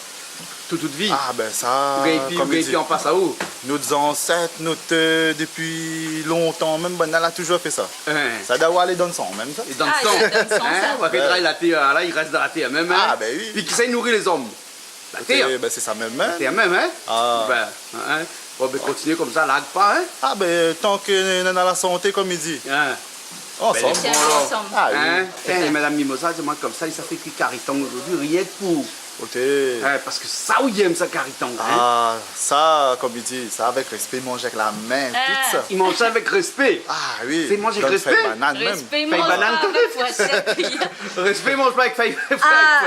Toute vie. ah ben ça, Ou comme il dit, on passe à où? nos ancêtres, depuis longtemps, même ben, elle a toujours fait ça. Hein. Ça doit aller dans le sang, même ça. Et dans le Ah, sang. il a dans le sang, Hein? ça. Moi, quand il travaille la terre, là, il reste dans la terre même. Hein? Ah, ben oui. Puis qui sait nourrir les hommes? La terre. Ben c'est ça même. La terre même, hein? Ah. Ben, hein? Bon, ben, continuez comme ça, lag pas, hein? Ah ben tant que on a la santé comme il dit. Hein? Ensemble. Tiens, Bon, alors. ensemble. Ah oui. Hein? Tiens, et Madame Mimosa, dis-moi comme ça, ça fait que Cariton aujourd'hui, rien que pour. Ok. Hein, parce que ça, où il aime ça, Cariton. Hein? Ah, ça, comme il dit, ça avec respect, manger avec la main, tout ça. Il mange ça avec respect. Ah oui. C'est manger avec Donne respect. feuille banane même. Respect, Feuille mange banane. pas avec fourchette. Respect, mange pas avec feuille Ah,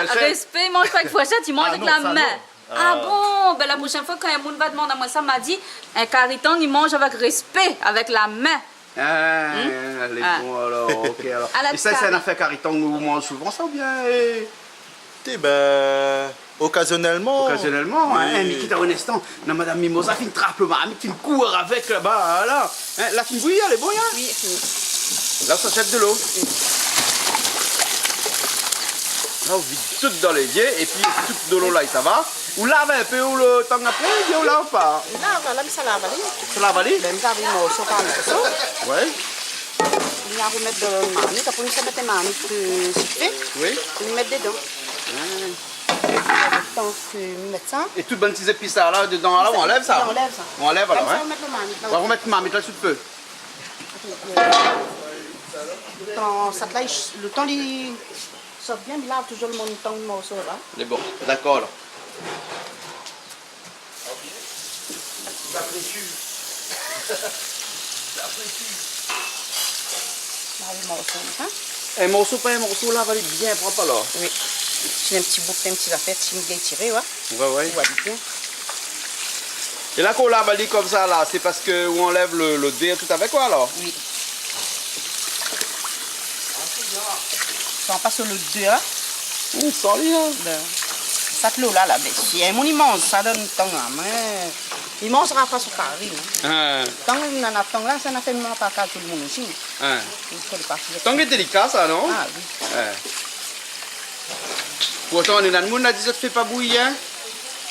fourchette. respect, mange pas avec fourchette, il mange Ah avec non, la ça main. non. Ah bon, ben la prochaine fois quand un monde va demander à moi ça, m'a dit un cariton il mange avec respect, avec la main. Ah, elle est Ah. bon alors, ok alors. À la Et ça, c'est table. un affaire Cariton, vous mangez souvent ça ou bien Eh ben, occasionnellement. occasionnellement, hein? Oui. Mais quitte à un instant, non, Madame Mimosa, qui me trappe le mamie, qui me court avec là-bas, là. Hein, la fine bouillie, elle est bonne, hein? Oui, Là, ça jette de l'eau. Là, on vide tout dans l'évier, et puis tout de l'eau là, et ça va. Ou lave un peu, ou le temps après, ou lave pas. Là, voilà, ça lave aller. Ça lave aller? Même ça, oui, morceau par morceau. Ouais. Il y a à remettre de la marmite. Après, ça met la marmite sucrée. Oui. Il met dedans. Donc, mettre ça. Et toutes bonnes petites épices là, dedans, là, on enlève ça. On enlève ça. On enlève alors, Comme ça, hein? on met la marmite. On va remettre ma marmite là sous le feu. Le temps, il sort bien, il lave toujours le montant de morceau là. C'est bon, d'accord alors. Lave le morceau, hein. Un morceau, pas un morceau, là, va aller bien propre alors. Oui. J'ai un petit bout, un petit affaire, si je vais tirer, ouais. Ouais. On va bien. Et là qu'on lave aller comme ça là, c'est parce que on enlève le dé tout avec quoi alors? Oui. Ça, on passe sur le 2, hein. Sans lien. Ça te l'eau là, ben, si un monde il mange, ça donne temps là, mais il ne mangera pas sur carré. Hein, Tant qu'on en a temps là, ça n'a fait pas qu'à tout le monde aussi. hein. Il faut le partir. Tant que c'est délicat ça, non? Ah oui. Ouais. Pourtant, on est dans le monde, on a dit ça te fait pas bouillir. Hein?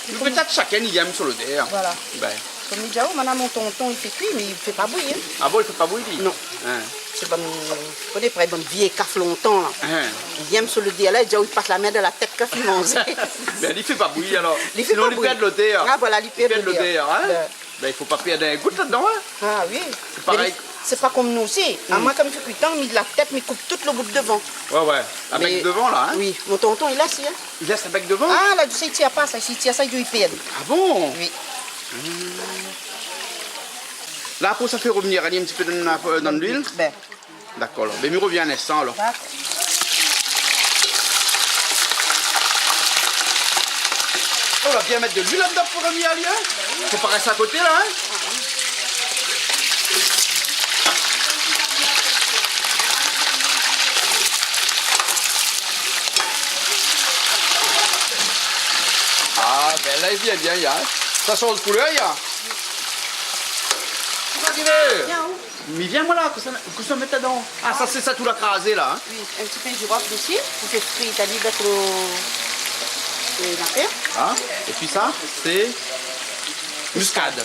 Mais peut-être chacun il aime sur le dé. Hein. Voilà. Ben. Comme il dit, oh, maintenant mon tonton il fait cuire, mais il ne fait pas bouillir. Ah bon, il fait pas bouillir? Non. Hein. C'est bon, vous connaissez, près bonne vieille café longtemps là. Hein. Il aime sur le dé là, il dit, oh, il passe la main de la tête quand il mange. Ben, il fait pas bouillir alors. Il fait Sinon, pas il bouillir. perd le dé. Ah voilà, il perd le dé. Hein? Ben. Ben, il faut pas perdre un goutte là-dedans. Hein? Ah oui. C'est pareil. Mais c'est pas comme nous aussi. À moi, comme il fait cuire tant, il met de la tête, mais il coupe tout le bout de devant. Ouais. Avec Mais- devant là. Hein? Oui, mon tonton il a aussi. Hein. Il laisse avec devant? Ah là, s'il ne tire pas ça, s'il tire ça, il doit y perdre. Ah bon? Oui. Là, après, ça fait revenir aller un petit peu dans l'huile. Ben, D'accord, alors. Mais il revient un instant alors. voilà. On va bien mettre de l'huile là-dedans pour revenir à lien. Faut pas rester à côté là. Hein? Ah, ben là, il vient bien, hein. Ça change de couleur, hein. C'est ça qu'il veut. Viens où? Mais viens, moi là, que ça mette dedans. Ah, ça, c'est ça tout l'a crasé là. Hein. Oui, un petit peu de girofle ici. Vous faites frire, t'as dit d'être l'affaire. Hein. Et puis ça, c'est muscade.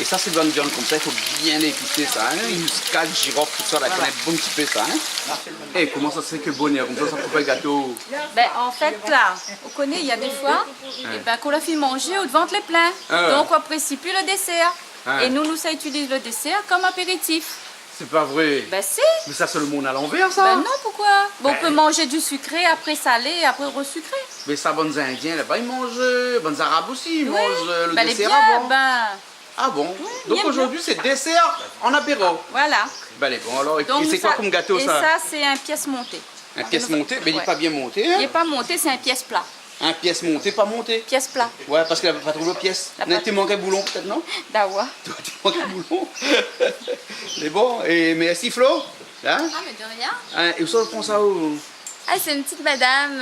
Et ça, c'est de la viande comme ça, il faut bien épicer ça. Hein. Muscade, girofle, tout ça, là, connaît bon petit peu ça. Hein. Et comment ça se fait que bonheur, comme ça coupe le gâteau? Ben, en fait, là, on connaît, il y a des fois, et ben, qu'on la fait manger au devant les pleins. Ah. Donc, on apprécie plus le dessert. Ah. Et nous, ça utilise le dessert comme apéritif. C'est pas vrai. Ben si. Mais ça, c'est le monde à l'envers, ça. Ben non, pourquoi? Bon, Ben- on peut manger du sucré, après salé, après resucré. Mais ça, bonnes Indiens, là-bas, ils mangent. Bonnes Arabes aussi, ils Oui. mangent le Ben, les dessert biens, avant. ben Ah bon? Donc bien, aujourd'hui, c'est dessert en apéro. voilà. Ben, allez, bon, alors, et Donc, c'est quoi comme gâteau, et ça? ça, c'est un pièce montée. Un pièce montée? Mais il n'est Ouais. pas bien monté, Il hein? n'est pas monté, c'est un pièce plat. Un pièce montée, pas monté. Pièce plat. Ouais, parce qu'il n'avait pas trouvé de pièce. La Tu pâte. manquais de boulon, peut-être, non? Dawa. Toi, tu manquais de boulon. Mais bon, et merci Flo. Hein? Ah, mais de rien. Hein, et où ça, on prend ça où? Ah, c'est une petite madame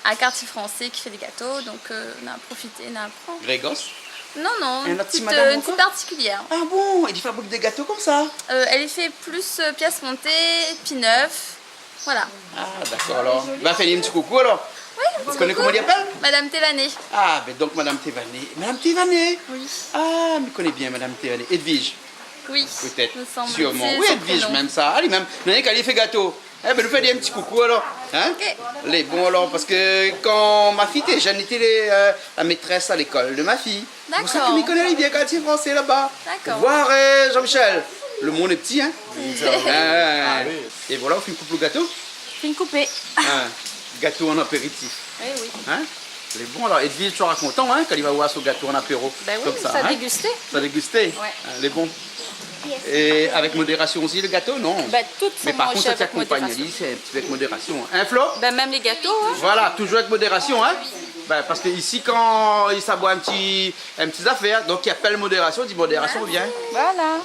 à quartier français qui fait des gâteaux, donc on a profité, on apprend. Grégos. Non, non, Et une notre petite petite, madame une petite encore particulière. Ah bon? Et tu fabriques des gâteaux comme ça? Elle fait plus pièces montées, puis neuf. Voilà. Ah, d'accord, alors. Bah, fais un petit coucou, alors. Oui, Vous connaissez comment il appelle? Madame Tévané. Ah, ben donc Madame Thévané. Madame Thévané? Oui. Ah, je connais bien Madame Thévané. Edwige, Oui. peut-être. me semble. Sûrement. C'est Oui, son Edwige, prénom. même ça. Allez, même. Maintenant qu'elle fait gâteau. Eh ben, nous fait un petit coucou alors. Hein? Ok. Allez, bon alors, parce que quand ma fille était jeune, était la maîtresse à l'école de ma fille. C'est pour ça D'accord. que m'y connaît bien quartier français là-bas. D'accord. Voir Jean-Michel. Le monde est petit, hein? Ah, et voilà, on fait une coupe le gâteau. Une coupée. Hein, gâteau en apéritif. Oui, oui. Hein? Elle est bon alors, Edwige sera content hein, quand il va voir ce gâteau en apéro. Ben oui, comme ça. ça hein? dégusté. Ça dégusté. Ouais. Elle est bon. Et avec modération aussi le gâteau, non? Ben toutes Mais sont par contre, mangées ça avec t'accompagne, modération. Ali, c'est un petit peu avec modération. Hein, Flo? Ben même les gâteaux, hein. Voilà, toujours avec modération, hein? Ben, parce que ici, quand il s'aboie un petit affaire, donc il appelle modération, il dit modération, viens. Voilà.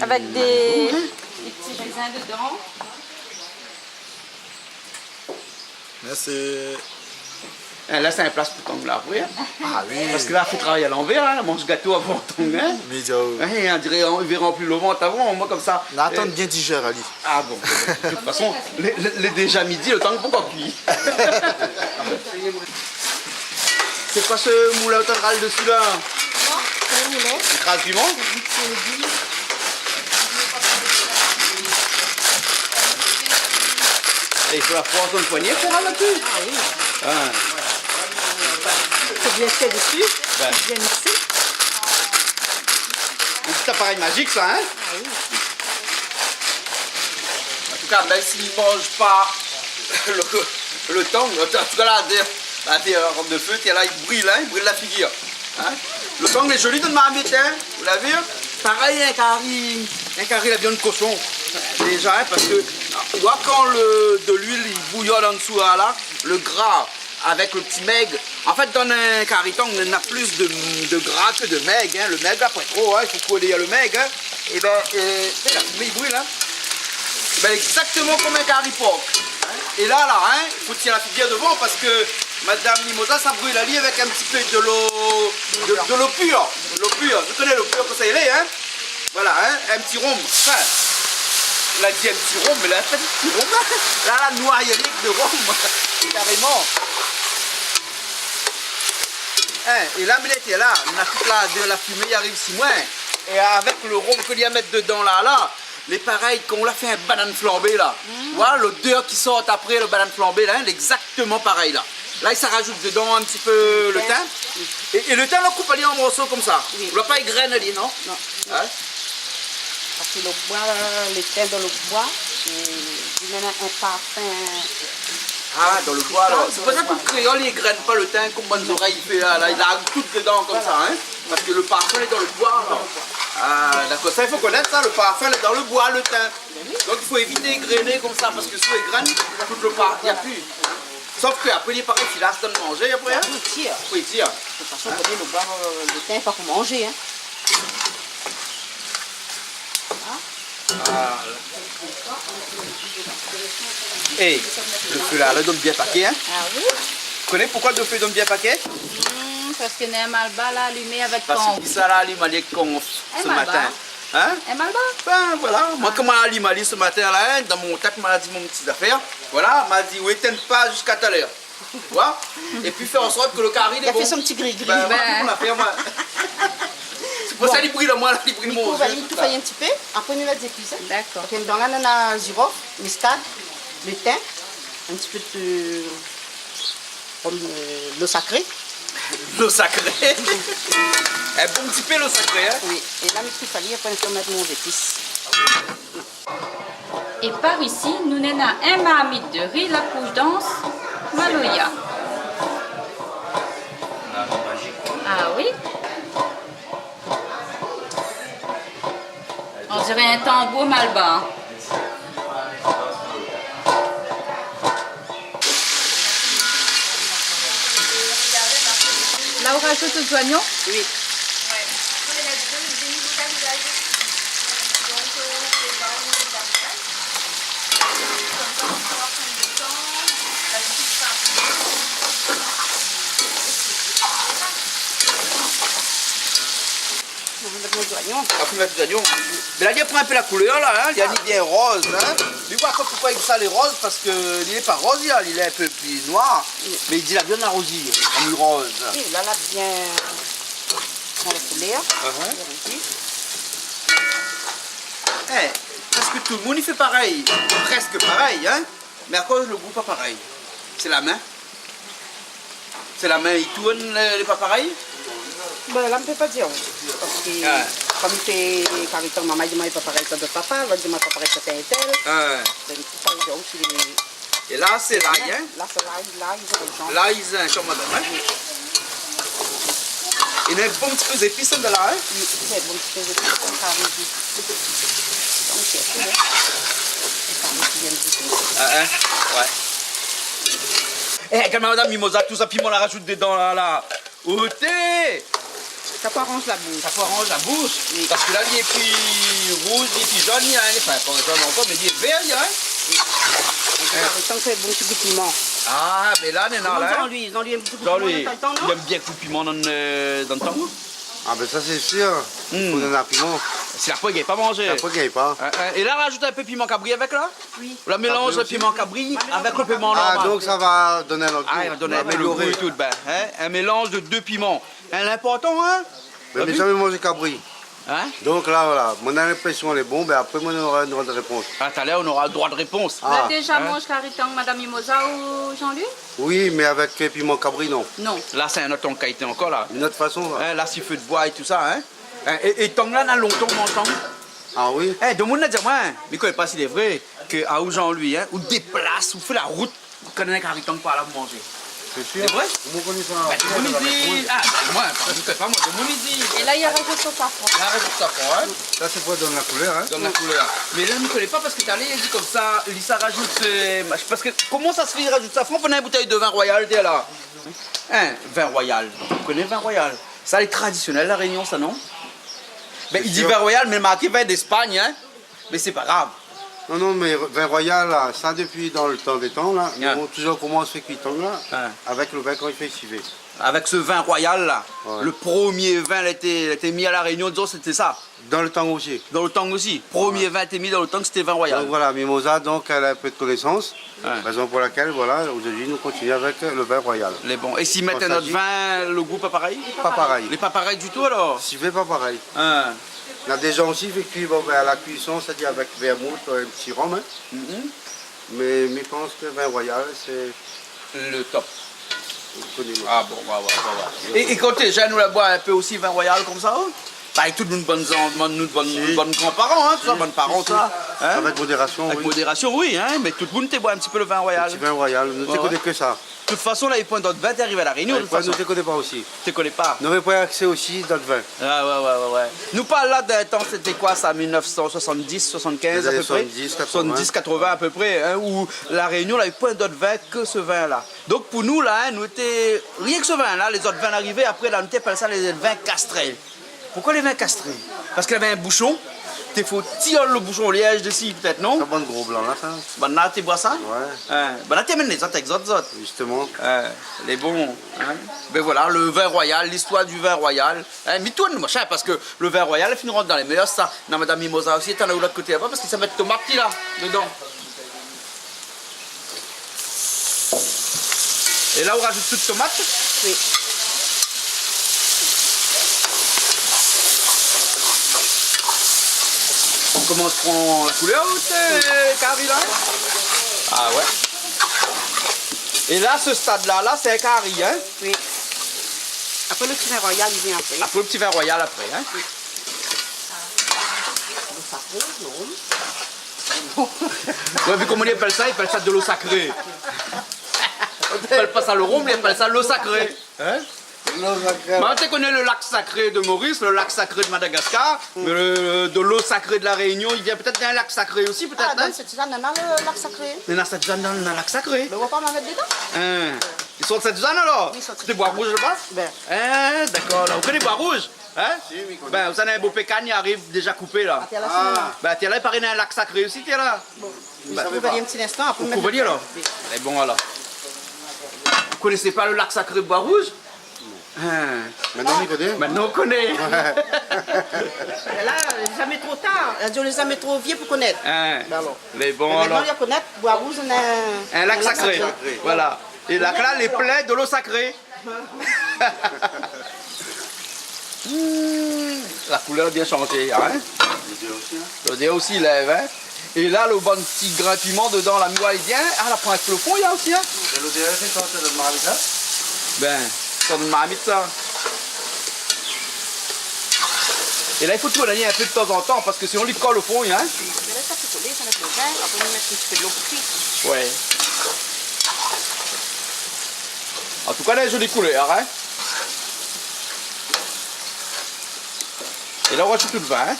Avec des petits raisins dedans. Merci. Hein, là, c'est un place pour tong là, oui. Hein? Ah oui. Parce que là, il faut travailler à l'envers, hein, mange gâteau avant tong, hein? Mais Diao. Hein, on dirait, il verra remplir le ventre avant, moi comme ça. Nathan bien digère, Ali. Ah bon, de toute façon, les déjà midi, le temps que pour cuire. C'est quoi ce moulin au dessus là? C'est crasse piment? Et il faut la poire sur le poignet pour ramener là-dessus? Ah oui. Ah. C'est bien fait dessus. Ben. Bien mixé. Un petit appareil magique ça, hein? Ah oui. En tout cas, même s'il ne mange pas le temps, en tout cas là, à des robes de feu, là, il brille la figure. Hein? Le temps est joli de ma hein? Vous l'avez vu? Pareil, un carré la viande de cochon. Déjà, hein, parce que tu vois, quand de l'huile il bouillonne en dessous, là, le gras avec le petit maigre. En fait, dans un cariton, on a plus de gras que de maigre. Hein. Le maigre, après trop, hein, il faut coller le maigre. Hein. Et ben, la fumée, il brûle. Hein. Et ben, exactement comme un carré porc. Hein. Et là, hein, il faut tirer la figure devant parce que Madame Mimosa, ça brûle la lie avec un petit peu de l'eau pure. De l'eau pure. Vous connaissez l'eau pure que ça y est, hein. Voilà, hein, un petit rhum. Enfin, elle a dit un petit rhum, mais elle a fait un petit rhum. Là, la noyerique de rhum, carrément. Hein, et là, mais était là, on a toute la fumée, il arrive si moins. Et avec le rhum qu'il y a à mettre dedans là, les pareils, quand on l'a fait un banane flambée là. Voilà l'odeur qui sort après le banane flambée là, il est exactement pareil là. Là, il s'en rajoute dedans un petit peu le thym. Et le thym, on coupe en morceaux comme ça. Oui. On ne pas égrainer, non? Non. Hein? Parce que le bois, le thym dans le bois, il donne un parfum. Ah, dans le bois alors. C'est pour ça que le créole, il égrène pas le thym comme bonnes oreilles il fait là. Il a tout dedans comme ça, hein? Parce que le parfum est dans le bois. Alors. Ah, d'accord. Ça, il faut connaître ça. Le parfum est dans le bois, le thym. Donc, il faut éviter d'égrainer comme ça. Parce que si on égrène, tout le parfum, il n'y a plus. Sauf qu'après, il paraît qu'il a ce de manger après. Hein? Il tire. Oui, il tire. De toute façon, on connaît le bois, le thym, pas pour manger. Hein. Et le feu là, le donne bien paquet. Hein? Ah oui? Tu connais pourquoi le feu donne bien paquet? Parce qu'il y a un malba là allumé avec Parce ton... que ça là, allumé con Un ce malba. matin. Hein? Un malba? Ben voilà, moi comme Ali m'a dit ce matin là, hein, dans mon tête m'a dit mon petit affaire, voilà, m'a dit oui, t'aimes pas jusqu'à tout à l'heure. Tu vois? Et puis faire en sorte que le carré Il est a bon. fait son petit gris-gris. Ben, moi, Ben. tout mon affaire, moi. C'est pour ça qu'il brille là, moi, là, il brille mon On va yeux, tout tout faire ça. un petit peu. Après, nous, la épices. D'accord. Ok, dans là, on a girofle, muscade, le thym, un petit peu de comme l'eau sacrée. L'eau sacrée. Un bon petit peu l'eau sacrée, hein. Oui. Et là, il fallait après, on peut mettre nos épices. Et par ici, nous n'avons un marmite de riz, la couche dense, maloya. Ah oui. On dirait un tambour malbas. Là, on rajoute les oignons? Oui. Après, on met les oignons. Mais là, il prend un peu la couleur, là, hein. Il est bien rose. Hein. Lui, voir pourquoi il ça les roses, parce qu'il n'est pas rose, là. Il est un peu plus noir. Mais il dit la viande arrosie, en rose. Oui, là, bien prend la couleur. Parce que tout le monde, il fait pareil. Presque pareil, hein. Mais à cause le goût pas pareil. C'est la main. C'est la main, il tourne, il n'est pas pareil. Ben, là, on ne peut pas dire. Parce que, comme t'es caractère, maman dit, il pas pareil ça de papa, elle dit, pas pareil ça tel et tel. Ben, il faut pas dire aussi les... Et là, c'est l'ail, hein. Là, c'est l'ail, là, ils ont les gens. Là, ils ont un champ, madame, hein. Il y a un bon petit peu d'épices de là, hein. Oui, c'est un bon petit peu d'épices, comme ça, on dit. Donc, c'est tout, hein. Ça, on vient de dire. Ouais. Eh, quand madame Mimosa, tout ça, piment, on la rajoute dedans, là. Ôtez! Ça peut arranger la bouche. Ça peut arranger la bouche. Oui. Parce que là, il est plus rouge, il est plus jaune, enfin, pas jaune encore, mais il est vert, hein. Tant que c'est bon petit piment. Ah, mais là, il y en a là. Jean-Louis un petit coup de piment dans le temps, non? Il aime bien coup de piment dans le temps. Ah ben ça c'est sûr, on en a piment. C'est la fois qu'il n'a pas mangé. Après qu'il n'y ait pas. Et là, rajoute un peu piment cabri avec là. Oui. La mélange le piment cabri avec le piment normal. Ah donc ça va donner un autre goût. Ah, il va donner un peu le goût tout de bain. Hein? Un mélange de 2 piments. L'important, hein? Mais j'ai jamais mangé cabri. Hein? Donc là voilà, mon impression elle est bonne, mais après moi on aura une droit de réponse. Ah, tout à l'heure, on aura le droit de réponse. Vous avez déjà mangé caritang, Madame Mimosa ou Jean-Luc? Oui, mais avec piment cabri non. Non. Là, c'est un autre qualité encore là. Une autre façon là. Hein, là, c'est feu de bois et tout ça. Hein? Et tang là, on a longtemps mangé. Ah oui. Eh, de monde a dit moi, mais je ne connais pas s'il est vrai, qu'à où Jean-Louis, hein, ou déplace, ou fait la route, vous connaissez un caritang par là pour manger. C'est sûr. C'est vrai? Vous connaissez ça? De Monidi. Ah, moi, je ne connais pas moi, de Monidi. Et là, il y a rajoute au safran. Là, rajoute ça pour, hein? Ça c'est pour donner la couleur hein. Donne la couleur. Mais là, je ne connais pas parce que tu allé, il dit comme ça, Lisa rajoute. Parce que comment ça se fait, il rajoute ça? Faut prendre une bouteille de vin royal, t'es là. Hein, vin royal. Vous connaissez vin royal? Ça, c'est traditionnel, la Réunion, ça, non? Ben, il dit vin royal, mais marqué vin d'Espagne, hein? Mais c'est pas grave. Non, non, mais vin royal, là, ça depuis dans le temps des temps, là, Yeah. on toujours commence ce cuiton là, Ouais. avec le vin quand il fait civet. Avec ce vin royal là, Ouais. le premier vin il était mis à la Réunion, disons c'était ça. Dans le temps aussi. Dans le temps aussi. Premier vin était mis dans le temps que c'était vin royal. Donc voilà, Mimosa, donc elle a un peu de connaissance, Ouais. raison pour laquelle, voilà, aujourd'hui nous continuons avec le vin royal. Les bons. Et s'ils mettent Quand un autre ça dit- vin, le goût pas pareil? Pas pareil. Il n'est pas pareil du tout alors? Civet, pas pareil. Hein. Il y a des gens aussi qui cuivent à la cuisson, c'est-à-dire avec vermouth, un petit rhum, hein. Mhm. Mais je pense que vin royal, c'est Le top. connu. Ah bon, ouais. Et quand t'es jeune, on la boit un peu aussi vin royal comme ça? Bah, avec toutes nos bonnes grands-parents, hein, tout ça, bonnes parents, ça. Hein? Avec modération, Avec oui. modération, oui, hein, mais tout le monde te boit un petit peu le vin Un royal. petit vin royal, nous ne Ouais, connaissons ouais. que ça. De toute façon, là, les points d'autres vins, t'es arrivé à la Réunion, de toute Nous façon. ne connaissons pas aussi. Tu connais pas? Nous n'avons pas accès aussi d'autres vins. Ah ouais. Nous parlons là d'un temps, c'était quoi ça, 1970, 75 Les à peu années près 70, 80. 70, 80 à peu près, hein, où la Réunion n'avait pas d'autres vins que ce vin-là. Donc pour nous, là, hein, nous étions, rien que ce vin-là, les autres vins arrivaient, après, là, on était appelé ça les vins castrés. Pourquoi les vins castrés? Parce qu'il y avait un bouchon, il faut tirer le bouchon au liège dessus, peut-être, non? Ça bon gros blanc là, ça. Ben là, tu bois ça? Ouais, Ben là, tu amènes les autres avec les autres. justement. Les bons. Hein. Ben voilà, le vin royal, l'histoire du vin royal. Hein, mais toi, machin, parce que le vin royal, il finira dans les meilleurs. Ça, non, Madame Mimosa aussi, t'en as où l'autre côté là-bas, parce que ça va être tomate là, dedans. Et là, on rajoute toute tomate. Oui. On commence à prendre la couleur, carré là. Ah ouais. Et là, ce stade-là, là, c'est un carré, hein. Oui. Après le petit vin royal, il vient après. Après le petit vin royal après, hein. Le safran. Ouais, vu comment ils appellent ça de l'eau sacrée. On appelle pas ça le rhum, ils appellent ça l'eau sacrée. Hein? Bah, tu connais le lac sacré de Maurice, le lac sacré de Madagascar, mais de l'eau sacrée de la Réunion, il vient peut-être d'un lac sacré aussi, peut-être. Ah, dans cette zone, on a le lac sacré. Il y en a cette zone dans le lac sacré. Mais on va pas m'en mettre dedans. Hein. Ils sont de cette zone alors? Ils sont de cette C'est bois rouge là-bas? Ben. Hein, d'accord. Là, vous connaissez bois rouge? Hein? Ben, vous avez un beau pécan, il arrive déjà coupé là. Tiens là, c'est là. Ben, tiens là, il paraît dans un lac sacré aussi, tiens là. Je vais venir un petit instant, après Vous pouvez dire là? C'est bon alors. Vous connaissez pas le lac sacré de bois rouge? Hein. Maintenant, on y connaît. Maintenant on connaît. Là, jamais trop tard. On les jamais trop vieux pour connaître. Hein. Ben alors. Les bons Maintenant, alors. il y a connaître, bois rouge, on a Un lac sacré. Voilà. Et là, les plaies de l'eau sacrée. La couleur a bien changé. Hein? L'odeur aussi lève. Hein? Et là, le bon petit grain de piment dedans, la mouaille vient. Ah, la pointe le fond, il y a aussi. Hein? L'odeur, c'est quand c'est le marmita. Ben, c'est une marmite ça. Et là, il faut tourner un peu de temps en temps parce que si on lui colle au fond, hein? Mais là, ça fait coller, ça met le vin, après on met un petit peu de l'eau pour cuire. Ouais. En tout cas, là, jolie couleur, hein? Et là, on rajoute tout le vin, hein?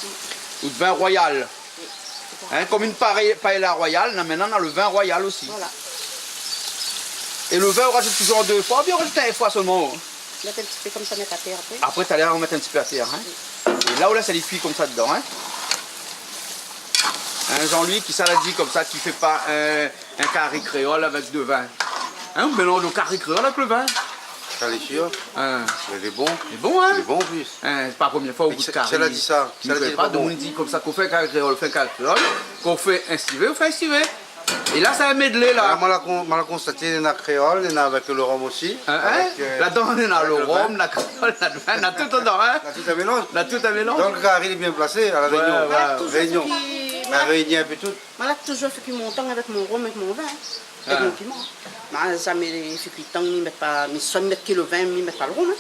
Ou le vin royal. Hein? Comme une paella royale, là, maintenant, on a le vin royal aussi. Voilà. Et le vin, on rajoute toujours en 2 fois, ou bien on rajoute une fois seulement. Mettre un petit peu comme ça, mettre à terre après. Après, tu as l'air de remettre un petit peu à terre. Hein? Et là, ça les cuit comme ça dedans. Hein? Un Jean-Louis qui saladie comme ça, qui fait pas un carré créole avec de vin. Hein? On mélange le carré créole avec le vin. Ça les sûr. Hein? Il est bon. C'est bon, hein? Il est bon en plus. Hein, c'est pas la première fois au goût de carré. Ça l'a dit ça. Ça l'a dit pas. Donc on dit comme ça qu'on fait un carré créole, on fait un carré créole. Qu'on fait un civet, on fait un civet. Et là, c'est un medley là. Moi, on l'a constaté, il y en a créole, il y en a avec le rhum aussi. Hein? Là-dedans, on a le rhum, la créole, la vin, on a tout dedans. Hein? On a tout un mélange. On a tout un mélange. Donc le carré il est bien placé à la Réunion. Réunion. La Réunion un peu tout. Moi, là, toujours fait cuire mon temps avec mon rhum, avec mon vin. Avec mon piment. Mais ça me fait cuire temps, ils mettent pas, mais soit ils mettent que le vin, ils mettent pas le rhum. Hein.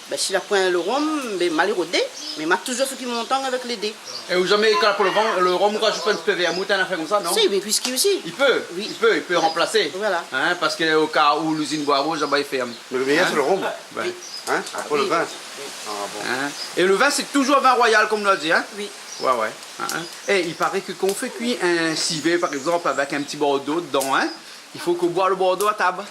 Ben, si la point le rhum, ben, mal rodé, mais m'a toujours fait cuire mon temps avec les dés. Et vous jamais, quand pour le rhum, on rajoute pas un petit peu de vermouth, un affaire comme ça, non? Si, mais whisky aussi. Il peut, Oui. il peut remplacer. Voilà. Hein, parce qu'au cas où l'usine bois rouge, il ferme. Mais le meilleur c'est le rhum. Ouais. Hein? Après le vin. Ah, bon. Hein? Et le vin, c'est toujours vin royal, comme on l'a dit. Hein? Oui. Ouais, ouais. Hein? Et il paraît que quand on fait cuire un civet, par exemple, avec un petit bordeaux dedans, hein, il faut qu'on boive le bordeaux à table.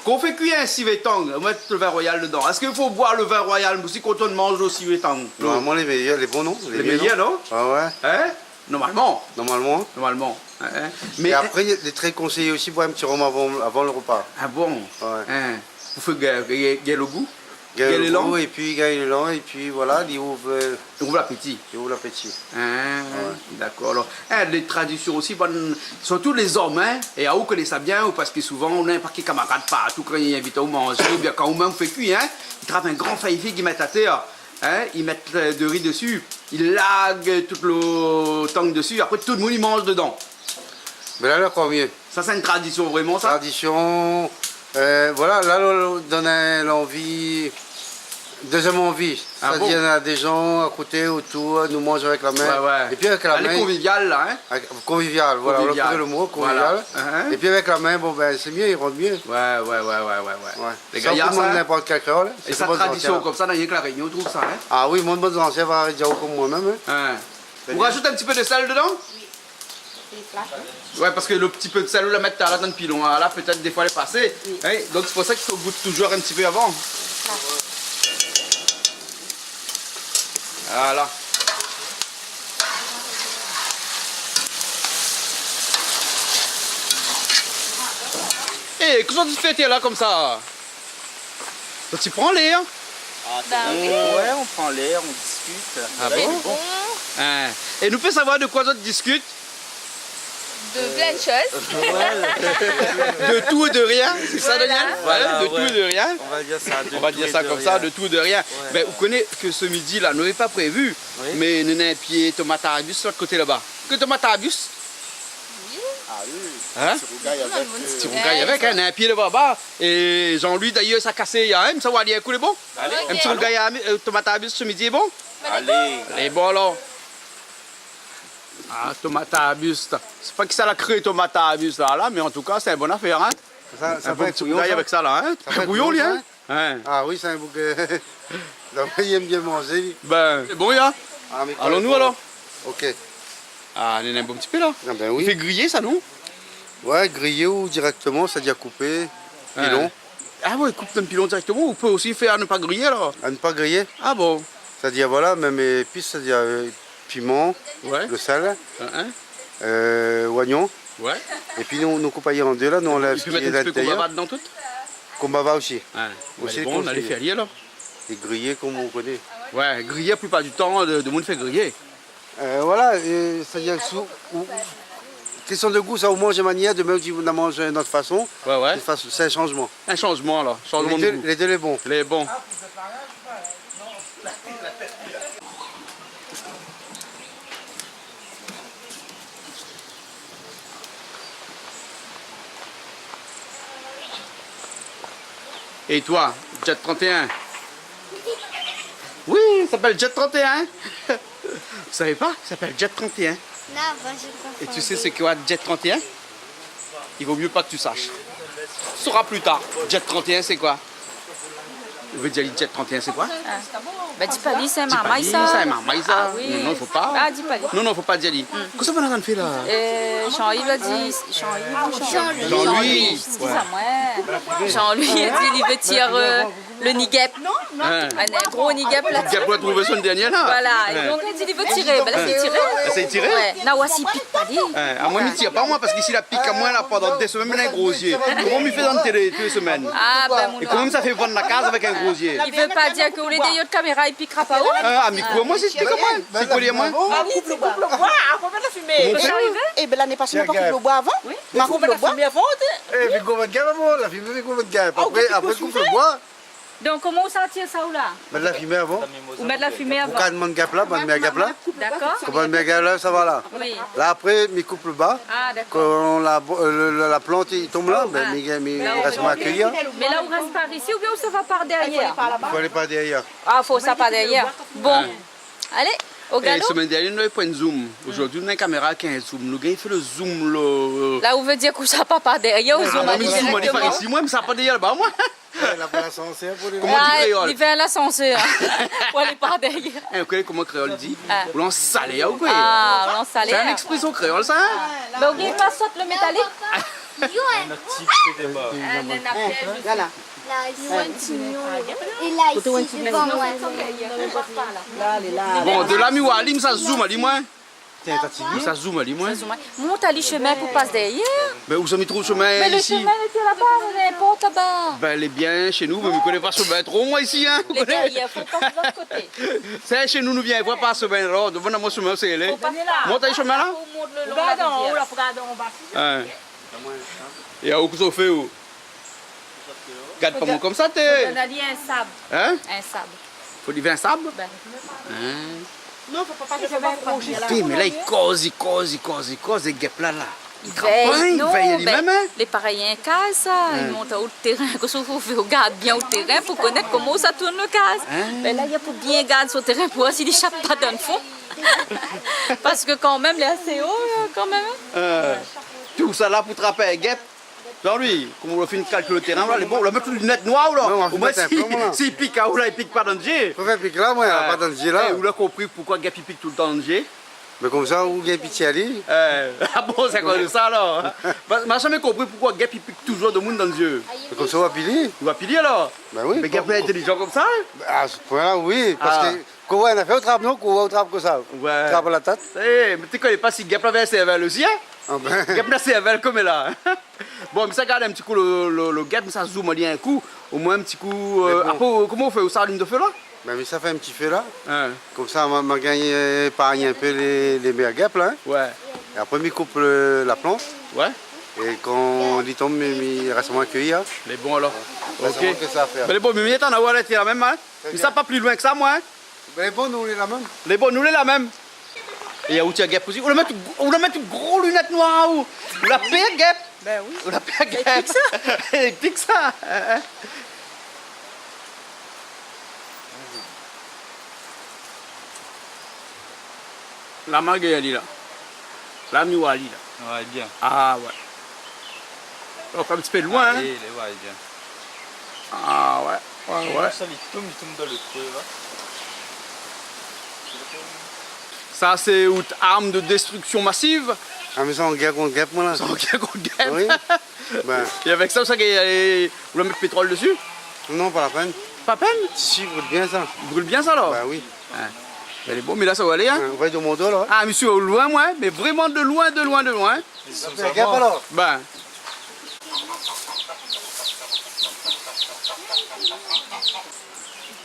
Quand on fait cuire un civet tang, on met le vin royal dedans. Est-ce qu'il faut boire le vin royal aussi quand on mange le civet tang? Normalement les meilleurs, les bons non? Les meilleurs, non? Ah ouais. Hein? Normalement. Normalement. Normalement. Hein? Mais Et après, il est très conseillé aussi boire un petit rhum avant le repas. ah bon? Ouais. Hein? Vous faites gagner le goût? Gagne le l'élan? goût, et puis gagne l'élan, et puis voilà, il ouvre l'appétit. l'appétit. Hein? D'accord. Alors, hein, les traditions aussi, bonnes, surtout les hommes, hein, et à où connaît ça bien, parce que souvent on a un paquet de camarades partout quand ils invitent à manger, ou bien quand on même fait cuire, hein, ils travaillent un grand faïfi qu'ils mettent à terre. Hein, ils mettent de riz dessus, ils laguent tout le temps dessus, après tout le monde y mange dedans. Mais là, encore mieux. Ça, c'est une tradition vraiment, ça? Tradition, voilà, là, on donne l'envie, deuxième envie. Ah C'est-à-dire, bon? il y en a des gens à côté, autour, nous mangent avec la main. Ouais, ouais. Et puis avec la Elle main. est conviviale, là, hein? Convivial, voilà, on a le mot, convivial. Voilà. Et puis avec la main, bon ben c'est mieux, il rentre mieux. Ouais. Ouais. Les Sans gars, qu'on demande ça, n'importe quel créole. et c'est sa pas tradition ancien. comme ça, dans rien que la Réunion, on trouve ça, hein? Ah oui, mon bon ancien va dire comme moi-même. Hein. Hein. C'est On bien. rajoute un petit peu de sel dedans? Ouais, parce que le petit peu de sel, on la met là dans le pilon. Là, peut-être des fois, elle est passée. Oui. Hein, donc, c'est pour ça qu'il faut goûter toujours un petit peu avant. Voilà. Et qu'est-ce que tu fais là comme ça? Donc, tu prends l'air. Bah oui. Ouais, on prend l'air, on discute. Ah bon? Hein. Et nous fait savoir de quoi d'autres discutent? De plein de choses. De tout et de rien, c'est ça, Voilà. Daniel? Voilà, De tout et de rien. On va dire ça. On va dire ça comme ça, de tout, de rien. Mais vous connaissez que ce midi là, n'avait pas prévu, Oui. mais nous avons un pied tomate à bus sur le côté là-bas. Que tomate à bus? Ah oui. Hein? Petit rougaille avec, hein, on a un pied là-bas. Et Jean-Louis d'ailleurs, ça a cassé, hein, ça va aller un coup, est bon? Allez. Un petit Ok. rougaille à tomate à bus ce midi est bon? Allez. Allez, bon alors. Ah, tomate à buste. C'est pas que ça l'a créé tomate à buste là, mais en tout cas, c'est une bonne affaire. Hein? Ça Un fait bon un petit couillon, bouillon ça. avec ça là. Hein? Ça fait un Bouillon, lui, couillon, hein? Ouais. Ah oui, c'est un bouquet. Donc, il aime bien manger. lui. Ben, c'est bon, ya. Ah, mais quand Allons-nous même, alors? Ok. Ah, il y en a un bon petit peu là. Ah ben Il oui. fait griller ça, non? Ouais, grillé ou directement, c'est déjà coupé. Pilon. Ah ouais, coupe un pilon directement ou on peut aussi faire à ne pas griller là? À ne pas griller. Ah bon? C'est-à-dire, voilà, même épices, c'est-à-dire piment, Ouais. le sel, Hein? oignon. Ouais. Et puis nous coupe en deux là, nous on lève Tu ce peux qui est mettre un petit peu de l'intérieur. dedans tout? Kombava aussi. Ouais. Aussi, Ouais, bon, on a les conseillé. fériés là. Et grillé comme on connaît. Ouais, griller la plupart du temps, de monde fait griller. Voilà, c'est-à-dire question de goût, ça au mange de manière, de même si vous en mangez d'une autre façon. Ouais, ouais. C'est un changement. Un changement là, changement de goût. Les deux les bons. Les bons. Et toi, Jet 31? Oui, il s'appelle Jet 31. Vous savez pas? Il s'appelle Jet 31. Non, moi je comprends. Et tu sais ce qu'est Jet 31? Il vaut mieux pas que tu saches. Tu sauras plus tard. Jet 31, c'est quoi? Vous veut dire Jet 31, c'est quoi? Ben, dis pas lui, c'est Dis pas maman, dit, ça. ça est maman, ça. Ah oui. Non, il faut pas. Ah, dis pas lui. Non, faut pas dire lui. Qu'est-ce que vous avez fait là? Jean-Yves a dit. Jean-Louis. Jean-Louis. Excuse-moi. Jean-Louis a dit il veut tirer le nigep. Hein? Un gros nigep là. Tu as pas trouvé son dernier là? Voilà. Et donc, il dit il veut tirer. Ben là, c'est tiré. C'est tiré? Ouais. Nawasi pique pas dit. À moi, il ne tire pas moi parce qu'ici la pique à moi là pendant des semaines, un grosier. Comment il fait dans le télé toutes les semaines? Ah, ben mon Et comment ça fait vendre la case avec un grosier? Il veut pas dire que vous les des de caméra, il piquera pas où? Ah, mais quoi, moi, c'est pique à moi. C'est quoi, moi? Coupe le bois, après la fumée. Comment on fait? Eh bien, l'année passée, on pas coupe le bois avant. Oui. Ma coupe le bois. Eh, mais comment de gamme avant, la fumée, mais comment de gamme. Après, coupe le bois, Donc, comment on s'en tire ça ou là? mettre la fumée avant. Ou mettre la fumée Pour avant? quand on gap là, on met un gap là. D'accord? Quand on met un gap là, ça va là. Oui. Là, après, on coupe le bas. Ah, d'accord. Quand la plante il tombe là, ben, il reste à accueillir. Mais là, on reste par ici ou bien on se va par derrière? Il faut aller par derrière. Ah, faut ça par derrière. Bon. Allez, au Et galop. semaine dernière, nous avons pris un zoom. Aujourd'hui, nous avons une caméra qui a un zoom. Nous avons fait le zoom là. Là, on veut dire qu'on ça pas par derrière, on zoome Ah, mais zoom, on est directement. par ici, moi, mais ça n'a pas derrière là-bas, moi. Il a pas l'ascenseur pour les Comment on dit créole? Il fait à l'ascenseur. Pour aller par derrière. Vous connaissez comment créole dit? Ah. Ou l'on salé, ou quoi? Ah, on lance C'est une salaire. expression créole, ça? Hein? Mais on ne pas saute le métallique. Voilà. Là, ici. Et là, ici, devant moi. Là, elle est là. Bon, de là, mi alim, ça zoom, ali, moi. Ça zoom, ali, moi. Monte à le chemin pour passer derrière. Ben, où ça me trouve le chemin Mais le ici? chemin était là-bas, n'importe là-bas. Ben, elle est bien chez nous, mais je ne connais pas ce chemin trop, moi, ici, hein. Vous Les connaissez? derrière, faut passer de l'autre côté. C'est chez nous, nous vient voir pas ce chemin là. Devant mon chemin, c'est elle. Faut passer là. Monte le chemin là? Faut monter le long de la rivière. Hein. Et à où que ça fait où? Regarde pas moi comme ça, On t'es. a dit un sable. Hein? Un sable. Faut dire un sable? Ben. Hein? Non, faut pas passer par là. Putain, mais là, il cause, et guêpe là. Il veille, non, il veille lui-même, hein? les pareils un cas, ça. Ils montent au terrain, que ça faut faire regarde bien au terrain pour connaître comment ça tourne le cas. Mais là, il y a pour bien garder sur le terrain pour voir s'il n'échappe pas dans le fond. Parce que quand même, il est assez haut, là, quand même. Tout ça là pour trapper un guêpe. Dans lui, comme on a fait une calcul le terrain, là, bon, on va mettre une lunette noire là. Non, on va Au moins, mettre un plomb, là. s'il pique à où là, il pique pas dans le jet. Faut faire pique là, moi, il n'y a pas d'enjeu là. Vous l'avez compris pourquoi guêpe il pique tout le temps dans le jet. Mais comme ça, où il y a pitié à lui. Ah bon, c'est quoi de ça alors? Je n'ai jamais compris pourquoi guêpe il pique toujours de monde dans le jeu. Mais comme ça, on va piler. Il va piler alors? Ben oui. Mais guêpe est intelligent comme ça? À ce point-là, oui. Parce Ah. que qu'on voit un affaire au trappe, non? Qu'on voit au trappe comme ça. Ouais. Trappe à la tête. Eh, mais tu connais pas si guêpe avait un cervelle aussi, hein? Ah ben. Guêpe là, cervelle comme elle a. Bon, mais ça garde un petit coup le guêpe, mais ça zoome un coup. Au moins un petit coup. Mais bon. Après, comment on fait? Ça allume de feu là? Ben, mais ça fait un petit feu là. Hein? Comme ça, on m'a gagné, épargné un peu les meilleurs guêpes là. Hein. Ouais. Et après, on coupe la plante. Ouais. Et quand il tombe, il reste moins cueilli. Hein. Mais bon alors. Ben, Ok. c'est vraiment que ça à faire. Mais les bons, mais il y a la wallet, c'est la même, hein? Très Mais bien. ça pas plus loin que ça, moi. Hein? Ben bon, nous, on est la même. Les bons, nous, les la même. Et il y a où tu as guêpe aussi. On va mettre une grosse lunette noire ou la paire guêpe. Ben oui. Ou la paire guêpe. Il pique ça. Hein? La margue, elle est là. Là, Miwali, là. Ouais, bien. Ah, ouais. Donc, un petit peu loin, hein. Allez, ouais, bien. Ah, ouais. Ouais, ouais. Ça, il tombe dans le creux, là. Ça, c'est une arme de destruction massive. Ah, mais ça, on guerre contre guerre, moi, là. Ça, on gagne contre gagne. Oui. Ben, Et avec ça, vous voulez mettre pétrole dessus? non, pas la peine. Pas peine? Si, brûle bien ça. Brûle bien ça, alors? Ben oui. Elle est bon, mais là, ça va aller, hein? On va être au mon dos, là. Ah, monsieur, au loin, moi, mais vraiment de loin, de loin, de loin. Ça fait gaffe, alors. Ben.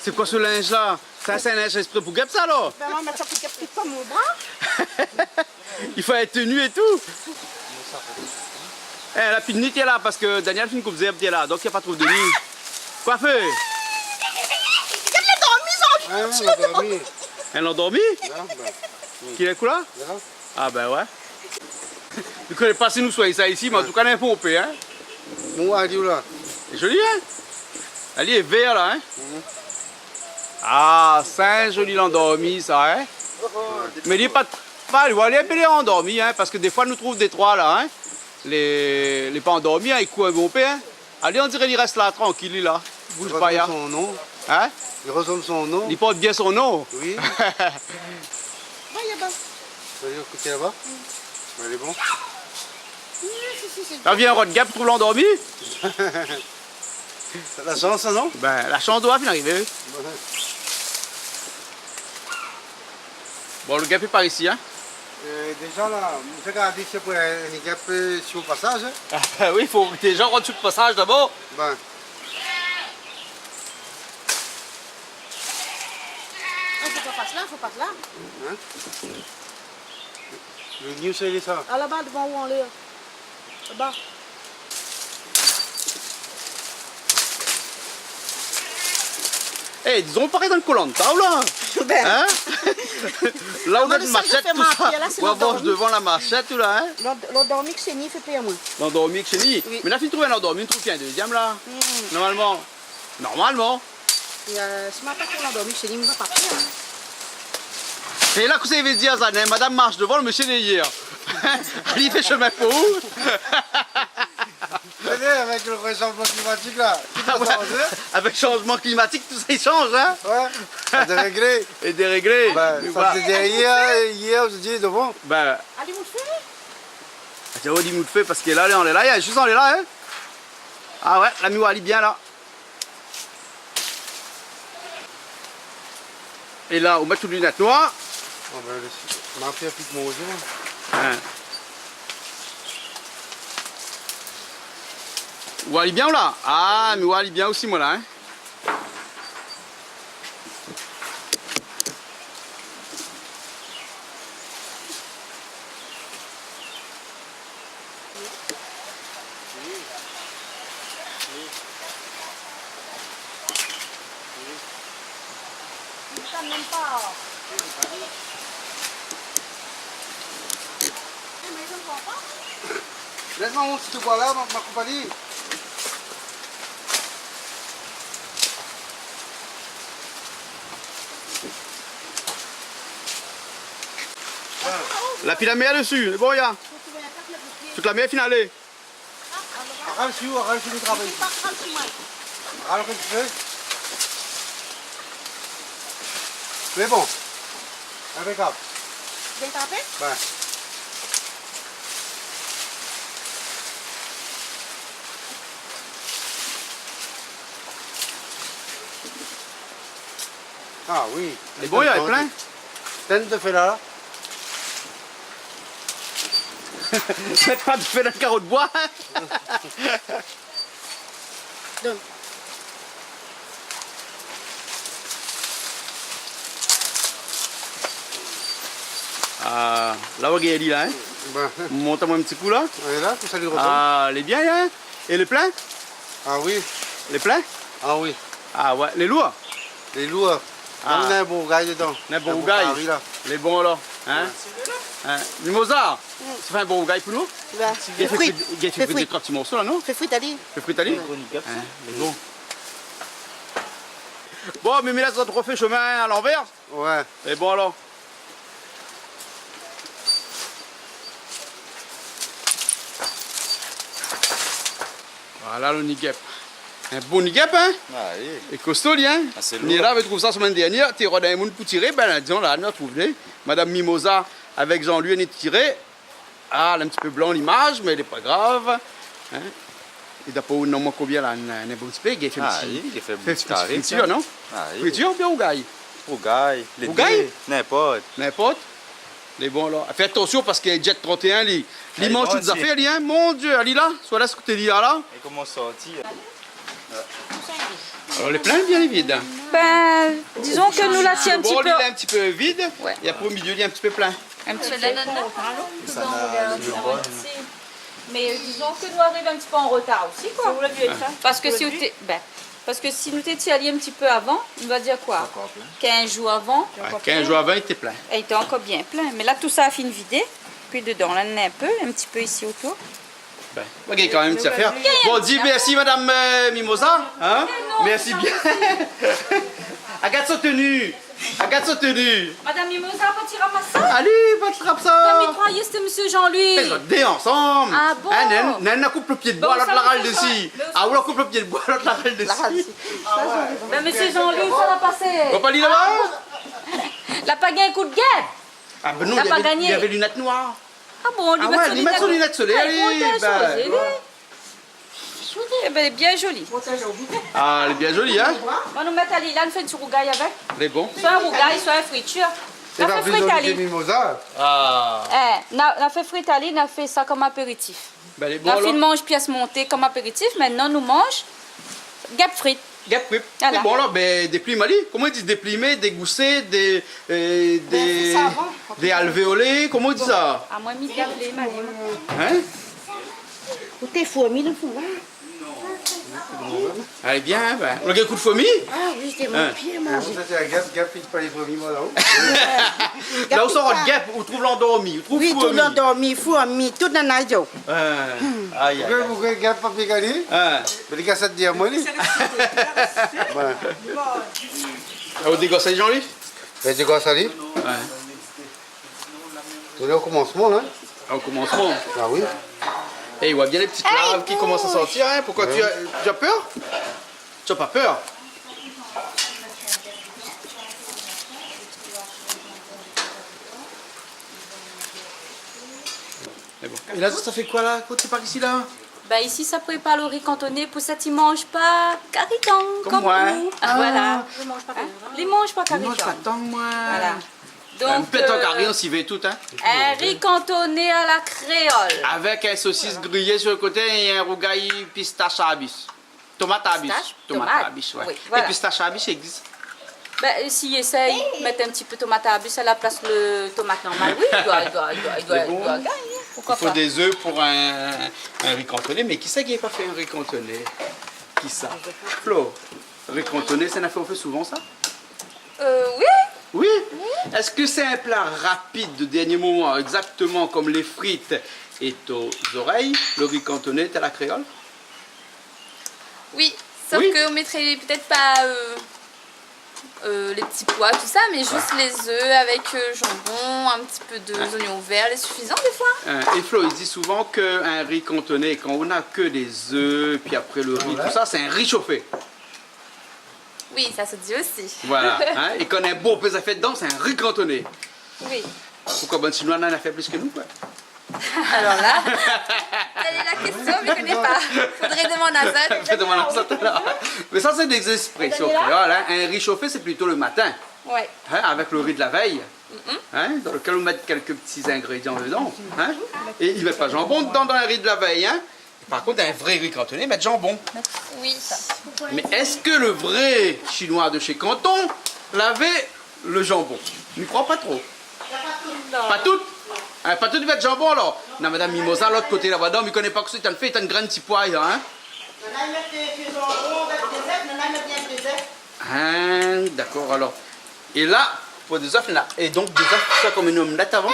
C'est quoi ce linge-là? Ça, c'est un linge exprès pour gap ça, alors? Ben, on va mettre ça pour capter pas mon bras. Il faut être tenu et tout. Eh, la petite nuit est là parce que Daniel fait une coupe zèbre est là, donc il n'y a pas trop de nuit. Quoi fait? Ah, on a dormi. Elle a endormi? Là, ben, Qui est là? là. Ah ben ouais. Je ne connais pas si nous soyons ça ici, mais en tout cas, on est un peu OP, hein. Mon adieu, là. C'est joli, hein? Ali est vert là, hein? Ah, c'est un joli endormi, ça, hein? Mais il n'est pas il va aller bien endormi, hein? Parce que des fois, nous trouvons des trois là, hein? Les pas endormis, hein? Ils courent un bon peu, hein? Allez, on dirait qu'il reste là, tranquille, il est là. Il Bouge pas, ressemble ya. son nom. Hein? Il ressemble son nom. Il porte bien son nom. Oui. Va, il est bon. Tu vas dire écoutez là-bas. Elle est bon. Là vient Rod Gap, trouve l'endormi. C'est la chance, ça, non? Ben, la chance doit finir arriver. Bon, le Gap est par ici, hein? Déjà, là, je regarde ici pour un gap sur le passage. Ah, ben oui, il faut déjà rendre sur le passage d'abord. Ben, Il faut pas passer là, il faut passer là. le new, c'est ça. À là-bas, devant où on est. Là-bas. Eh, disons, pareil dans le Koh-Lanta, là. Ben, Hein? Là, on mais a le une seul qui machette, fait tout marquer, ça. là, c'est On va l'endormi. devant la machette, tout là, hein? l'endormi que c'est ni fait payer moins. L'endormi que chez lui. Oui. Mais là, il trouve un endormi, il trouve qu'il y a un deuxième, là. Normalement. Normalement. Ce matin, pour l'endormi que c'est ni, il ne va pas payer. Et là, que ça veut dire, ça, hein? Madame marche devant, le monsieur est hier. Il fait chemin pour où? Venez avec le réchauffement climatique, là. Tout Ah va ouais, changer. avec changement climatique, tout ça, il change, hein? Ouais. Ça déréglé. Et déréglé. Ben, Mais ça voilà. c'était hier, aujourd'hui, devant. Ben, Allez, vous le faites? tiens, on dit fait parce qu'il est là, on est là, il y a juste on est là, hein? Ah ouais, la Miwa, elle est bien là. Et là, on met toutes les lunettes noires. Oh, ben, ma fille a plus de manger. Hein. Miwa, elle est bien ou là? Ah, Miwa, elle est bien aussi, moi là, hein? Ça même pas. Laisse-moi mon petit bois là, ma compagnie. La pile à mer dessus, c'est bon, y'a. Toute la mer finale. Arrête sur le travail. Alors, qu'est-ce que tu fais? C'est bon. Impeccable. Bien tapé? Ben. Ah oui. C'est bon, il y a plein. Tente de faire là. Faites pas de faire un carreau de bois. Hein. Donne. Ah, là, on dit là, hein. Ben, Monte-moi un petit coup là. on est là, tout ça lui ressemble. Ah, elle est bien, hein. Et les pleins? Ah oui. Les pleins? Ah oui. Ah ouais, les lourds? Les lourds. Ah. On a un bon gars dedans. Un bon Un gars. pari, là. Les bons là. Hein? Hein? Mimosa, tu fais un bon gars pour nous? Ben, Il a fait fruits. des fruits. trois petits morceaux là, non? Fais fruit, t'as dit. Fais fruit ali? Hein? Les bons. Bon, mais là, ça te refait chemin à l'envers. Ouais. Et bon alors. Voilà le nigep. Un bon nigep, hein? Ah, oui. Et costaud, hein? Ah, c'est Ni lourd. là, avait trouvé ça la semaine dernière. Tu es dans monde pour tirer. Ben, disons, là, on a trouvé. Madame Mimosa avec Jean-Louis, elle est tirée. Ah, elle est un petit peu blanc l'image, mais elle n'est pas grave. Hein? Et d'après où, non, moi, combien là, un bon petit peu, il fait un Ah, petit. oui, il fait un Fait petit petit carré. friture, non? Ah, oui. Friture ou bien au gaille? Au gaille. Les Au gaille? deux, n'importe. N'importe. Les bons là. Fais attention parce que Jet 31, il mange bon toutes les aussi. affaires, hein. Mon Dieu, allez là, soit là ce que tu dis là. Et comment sortir? Alors les pleins, bien les vides. Ben, disons que nous la tient un petit Bon, peu. il est un petit peu vide. Ouais. Et après au milieu, il est un petit peu plein. Un petit peu. Ça n'a le bon. Mais disons que nous arrivons un petit peu en retard aussi, quoi. Parce que si nous parce que si nous étions allés un petit peu avant, on va dire quoi? 15 jours avant, 15 jours avant, il était plein. il était encore bien plein. Mais là, tout ça a fini de vider. Puis dedans, là, on en a un petit peu ici autour. Ben, il y a quand même une petite affaire. Bon, dis merci Madame Mimosa. Hein? Merci bien. Regarde sa tenue. Regarde sa tenue. Madame Mimosa, pas tirer ramasser? Allez, va te rapper ça. Mais croyez, c'était monsieur Jean-Louis. Fais ensemble. Ah bon? On coupe le pied de bois, Bon, l'autre ça, la râle c'est dessus. ça. Ah, on coupe le pied de bois, l'autre la râle dessus. Mais monsieur Jean-Louis, ça va passer. On va pas aller là-bas? La pas gagné un coup de guette. Ah ben non, T'as il y pas avait, gagné. il y avait lunettes noires. Ah bon, Ah ouais, lui mettre son lunette soleil, allez, ben, elle est bien jolie. Ah, elle est bien jolie, hein? On va nous mettre à l'île, on fait du rougail avec. Elle est bon. Soit un rougail, soit une friture. C'est On pas a plus fait frite à joli que l'île. Mimosa. Ah, On a fait frite à l'île, on a fait ça comme apéritif. ben elle est On bon a fait alors. une mange pièce montée comme apéritif. Maintenant, nous mange gap frites. Gap whip. Voilà. C'est bon alors, ben déplimali. Comment ils disent déplimer, dégoussé, des alvéolés, comment on dit ça? À moi, mis gap les malines. Hein? Ou t'es fourmi le fond. Elle est bien, ben. On a un coup de fourmi? Ah oui, c'est mon Hein. pied, Ah, moi. ça, c'est un gap, il pas les premiers mots là-haut. Là où sort le gap, on trouve l'endormi, on trouve Oui, tout fourmi. l'endormi, fourmi, tout dans la jo. Hein. Aïe, aïe, aïe. Pourquoi gap pas pégalé? Hein. Mais les gars, ça te dit à moi, lui. Voilà. Ah, au dégossage Jean-Louis? Et tu vois ça, lui? Ouais. On est au commencement, là. Au commencement. Ah oui. Et il voit bien les petites larves qui commencent à sortir. Hein. Pourquoi tu as peur? Tu n'as pas peur? Mais bon. Et là, ça fait quoi là? Quand tu par ici là? Ben ici, ça prépare le riz cantonné. Pour ça, ils ne mangent pas caritan. Comme moi. nous. Ah. Voilà. Ils ne mangent pas Moi, je caritan. t'attends, moi. Voilà. Un Donc, pétanque à rien, on s'y va tout, hein. un riz cantonné à la créole. Avec un saucisse grillé sur le côté et un rougail pistache à abis. Tomate à abis. Pistache, Tomate tomate. à abis, ouais. Oui, voilà. Et pistache à abis, ça existe. Ben, s'il essaye, mettre un petit peu de tomate à abus à la place le tomate normal, oui, il doit gagner. Pourquoi Il faut pas? des œufs pour un riz cantonné, mais qui c'est qui n'a pas fait un riz cantonné? Qui ça? Flo, riz cantonné, ça n'a fait souvent ça? Oui. Oui. Est-ce que c'est un plat rapide de dernier moment, exactement comme les frites et aux oreilles? Le riz cantonné est à la créole? Oui, sauf Oui. qu'on mettrait peut-être pas les petits pois, tout ça, mais juste les œufs avec jambon, un petit peu d'oignons verts, c'est suffisant des fois. Et Flo, il dit souvent qu'un riz cantonné, quand on n'a que des œufs, puis après le riz, tout ça, c'est un riz chauffé. Oui, ça se dit aussi. Voilà. Hein? Et quand on a un beau peu à fait dedans, c'est un riz cantonné. Oui. Pourquoi bonne chinoise en a fait plus que nous, quoi? Alors là, quelle est la question? Je ne connais pas. Faudrait demander à ça. Fais demander ça tout à l'heure. Mais ça, c'est des expressions créoles. Hein? Un riz chauffé, c'est plutôt le matin, Ouais. hein? Avec le riz de la veille, hein? Dans lequel on met quelques petits ingrédients dedans. Hein? Et il ne met pas jambon dedans dans un riz de la veille. Hein? Par contre, un vrai riz cantonné, met jambon. Oui. Mais est-ce que le vrai chinois de chez Canton lavait le jambon? Je ne crois pas trop. Pas tout? Hein, pas tout met jambon alors? Non, madame Mimosa, l'autre côté là-bas, il ne connaît pas que c'est un fait, il a une grande petite poire. Hein? Hein, d'accord alors. Et là, pour des œufs, là. Et donc des œufs, ça comme une omelette avant?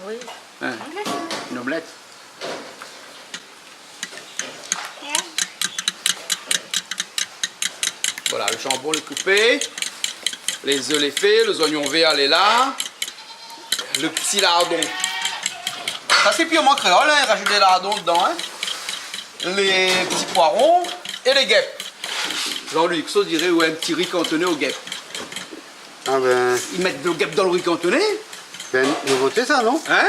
Oui. Hein, une omelette. Voilà, le jambon est coupé, les œufs les faits, les oignons verts les là, le petit lardon. Ça c'est purement créole, hein, rajouter des lardons dedans. Hein. les petits poirons et les guêpes. Jean-Luc, ça dirait ouais, un petit riz cantonné aux guêpes. Ah ben, Ils mettent le guêpe dans le riz cantonné. ben nouveauté ça, non? Hein?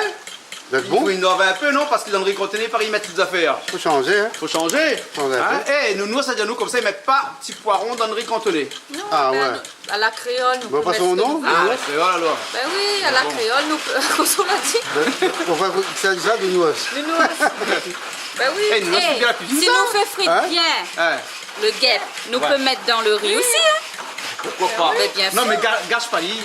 Vous êtes bon? Faut innover un peu, non? Parce que dans le riz cantonné, par ils mettent toutes les affaires. Faut changer, hein? Faut changer. Changer un peu. Eh, nous, ça dit à nous, comme ça, ils mettent pas petits poirons dans le riz cantonné. Non, Ah, ben, ouais. à la créole, nous Bon, pouvons pas son mettre ce nom? que nous Ah, voulons. c'est voilà alors. Ben oui, à la créole, nous pouvons, on l'a dit. Pourquoi c'est ça de nous? Ben oui, Eh, nous, c'est bien la cuisine, si ça. nous fait frites Hein? bien, Ouais. le guêpe, nous Ouais. peut mettre dans le riz aussi. Hein? Pourquoi pas? Mais bien Non, sûr. mais gâche pas l'île.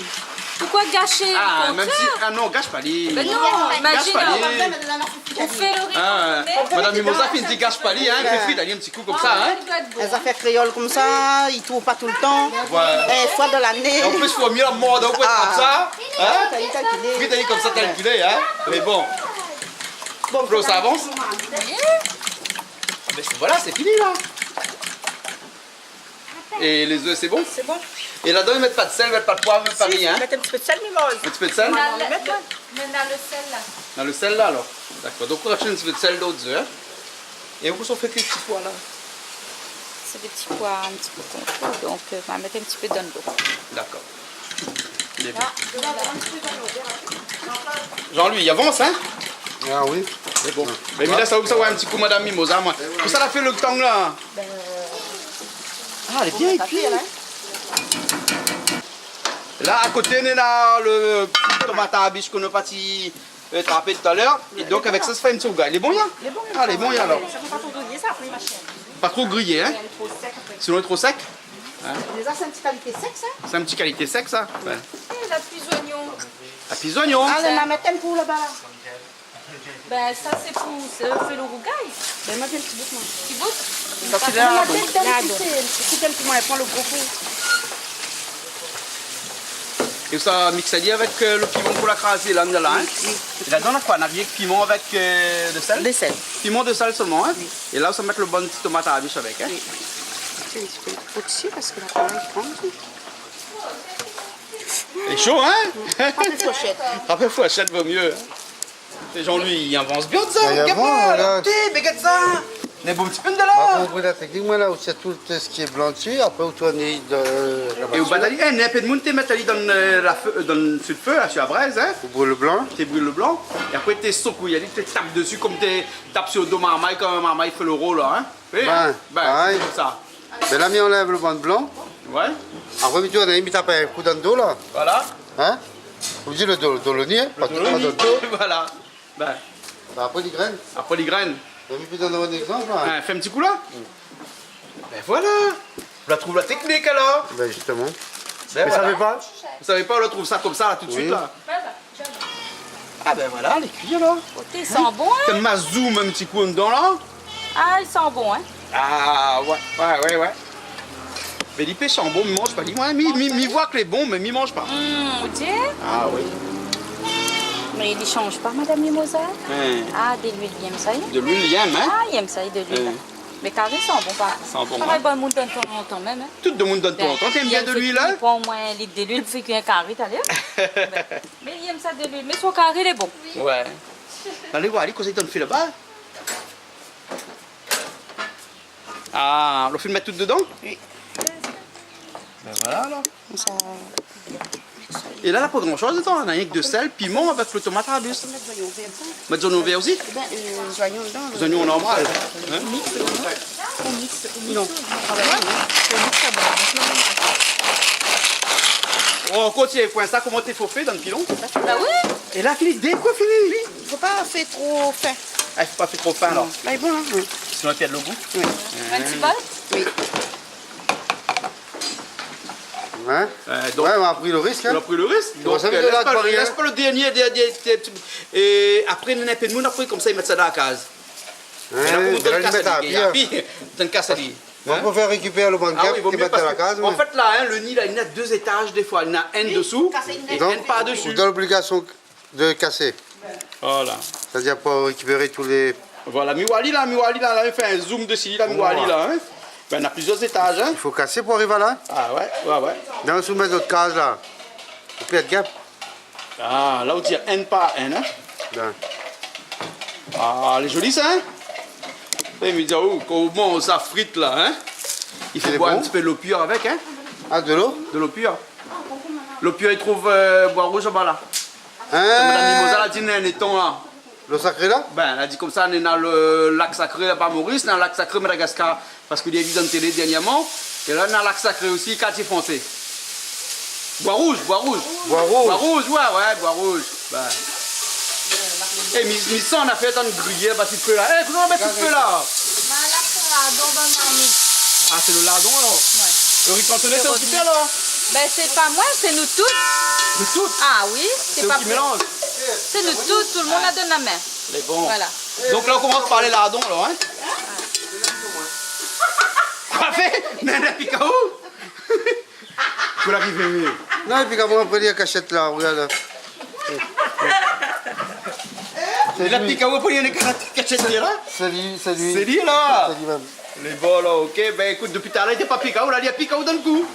Pourquoi gâcher Ah, le même si. contraire? Ah non, gâche pas l'île. Ben non, Gâche imagine, pas on l'île. fait le riz Ah, cantonné. Madame Mimosa fait une petite gâche pas l'île, hein. Elle fait frite, elle y a un petit coup comme ça, hein. Ça doit être bon. Les affaires créoles comme ça, ils ne trouvent pas tout le temps. Ouais. Et fois de l'année. Et en plus, il faut mieux la mordre, on peut être comme ça. Hein? T'as dit calculer. Frite, elle est comme ça calculée, hein. Mais bon. Bon, Flo, ça avance? Ah, ben, voilà, c'est fini, là. Et les œufs, c'est bon? C'est bon. Et là-dedans, ils mettent pas de sel, ils mettent pas de poivre, ils mettent pas rien, hein. Mettez un petit peu de sel, Mimose. Un petit peu de sel? Mais dans le sel là. Dans le sel, là, alors. D'accord. Donc, on rachète un petit peu de sel, d'autres œufs. Et où sont faits les petits pois, là? C'est des petits pois un petit peu confus, donc on va mettre un petit peu dans l'eau. D'accord. Il est bien. Jean-Louis, il avance, hein? Ah oui. C'est bon. Mais là, ça va un petit coup, Madame Mimosa, moi. Tout ça, l'a fait le temps, là. Ah, elle est bien cuite. Là, à côté, on a le petit tomate à biche qu'on a parti trapper tout à l'heure. Et donc, avec ça, ça fait une sauce. Il est bon, là? Il est bon. Ah, il est bon, là, alors. Ça ne fait pas trop griller, ça, après, ma chaîne. Pas trop grillé, hein? Elle est trop sec après. Sinon, il est trop sec. Déjà, c'est une petite qualité sec, ça. C'est un petit qualité sec, ça. Ouais. Et la pisoignon. La pisoignon. Allez, ma mettre un pour là-bas. Là. Ben ça c'est pour faire le rougail. Ben, moi, j'ai un petit bout, moi. Petit bout. Ça, c'est là. Là, bon. écoute un petit moi, elle prend le gros pot. Et ça mixe avec le piment pour la craser, là, là, hein? Et là-dedans, on a quoi? On a bien piment avec de sel? De sel. Piment de sel seulement, hein? Et là, on va mettre le bon petit tomate à la biche avec, hein? C'est un petit peu trop dessus parce que la parole est grande. C'est chaud, hein? Pas de fourchette. Rappelle fourchette vaut mieux. Et Jean-Louis, il avance bien de ça, Il regarde avance, pas, là. regarde ça! On est bon petit peu de Par là! contre, la technique, moi, là où c'est tout ce qui est blanc dessus, après, où tu en es de Et au batali, un peu de monde, tu mets dans le feu, là, sur la braise, hein? Au brûle blanc. Tu brûles le blanc, et après tu secouilles, tu tapes dessus comme tu tapes sur le dos marmaille, comme un marmaille fait le rôle, là, hein? Oui, Ben, pareil. c'est comme ça. Ben là, on enlève le banc blanc. Ouais, Après, tu en as mis taper un coup dans le dos, là. voilà. Hein? Vous dites le dos, le nid, pas dans le dos. Voilà. Ben, Ben, après, les graines. après les graines. Vous avez pu donner un exemple, là? Hein, fais un petit coup là. Ben voilà. On la trouve la technique alors. Ben, justement. Ben, Vous voilà. savez pas? Vous savez pas, on la trouve ça comme ça là tout de Oui. suite là. Ah ben voilà, les cuits alors. Côté, ils sont bons, hein? T'as ma zoom un petit coup dedans là. Ah, ils sont bons, hein? Ah ouais. Mais les pêches sont bons, mais mange pas. Ouais, mi voit que les bons, mais mi mange pas. Vous dites? Ah oui. Mais il ne change pas, Madame Mimosa? Hein. Ah, de l'huile, il aime ça, hein? De l'huile, il aime, hein? Ah, il aime ça, de l'huile. Ouais. Mais carrés sont bons, pas? Sont bons, Pareil, hein. bon, monde donne de temps en temps même, hein? Tout le monde donne ton temps. T'aimes bien de l'huile là? Il prend au moins un litre de l'huile pour faire cuire un carré, t'as l'air? Mais il aime ça de l'huile. Mais son carré, il est bon. Ouais. Allez voir, allez, qu'est-ce que tu fais là-bas? Ah, on fait le mettre tout dedans? Oui. Ben voilà alors. Et là, pas grand-chose dedans, on a rien que de sel, piment avec le tomate à bus. Mettre des oignons verts aussi? Ben, les oignons dedans. Les oignons normaux. Hein? Non. On continue, il faut un sac, comment t'es fauffé dans le pilon? Bah oui! Et là, Philippe, dès quoi, Philippe? Il ne faut pas faire trop fin. Ah, il faut pas faire trop fin alors. Là, il est bon, hein? Sinon, il y a de le goût. Un petit bol? Oui. Hein? Donc, Ouais, on a pris le risque, on hein? a pris le risque. On Donc, savait de là de barrière. laisse pas le dernier. Et après, on a un peu de monde, après, comme ça, ils mettent ça dans la case. Hein? Et là, pour Ben là, donner ils mettent à le la puis, donne casse à lui. On peut faire récupérer le banc de Ah cap oui, il vaut et mieux mettre dans parce la case. que, en fait, là, hein, le nid, là, il y en a 2 étages des fois. Il y en a un dessous et Donc, un pas dessus. dans l'obligation de casser. Voilà. C'est-à-dire pour récupérer tous les... Voilà, Miwali, là, il fait un zoom dessus, là, Miwali, là. Hein. Ben, on a plusieurs étages, hein. Il faut casser pour arriver là. Ah ouais. Dans le soumettre notre case, là. Il peut être gap. Ah, là, on tire un par un, hein. Ben. Ah, elle est jolie, ça, hein. Et me dit, oh, comment ça frite là, hein? Il faut boire un petit peu de l'eau pure avec, hein? Ah, de l'eau? De l'eau pure. L'eau pure, il trouve bois rouge en bas là. Hein? Madame Mimosa, elle a dit, un étang là. L'eau sacrée là? Ben, elle a dit comme ça, on est dans le lac sacré à Maurice, dans le lac sacré Madagascar. Parce qu'il y a vu dans la télé dernièrement. Et là, dans le lac sacré aussi, quartier français. Bois rouge, bois rouge. Bois rouge? Bois rouge, ouais, bois rouge. Ben. Et Missan, on a fait un gruyère, bah, tu feu là. Eh, comment on va mettre ce feu là? Ah, c'est le lardon alors? Ouais. Le riz cantonais, c'est aussi fait alors? Ben, c'est pas moi, c'est nous toutes. Nous toutes? Ah oui, C'est pas eux qui mélangent? C'est nous toutes, tout le monde la donne la main. Les bons. Voilà. Donc là, on commence par les lardons alors, hein? Quoi fait? Nana Picao? Faut l'arriver mieux. Non, et puis quand on prend les cachettes là, regarde. C'est la Picao pour les cachettes là? C'est lui, c'est lui. C'est lui là? C'est lui même. Les bons là, ok. Ben écoute, depuis tout à l'heure, il n'était pas Picao, là, il y a Picao dans le cou.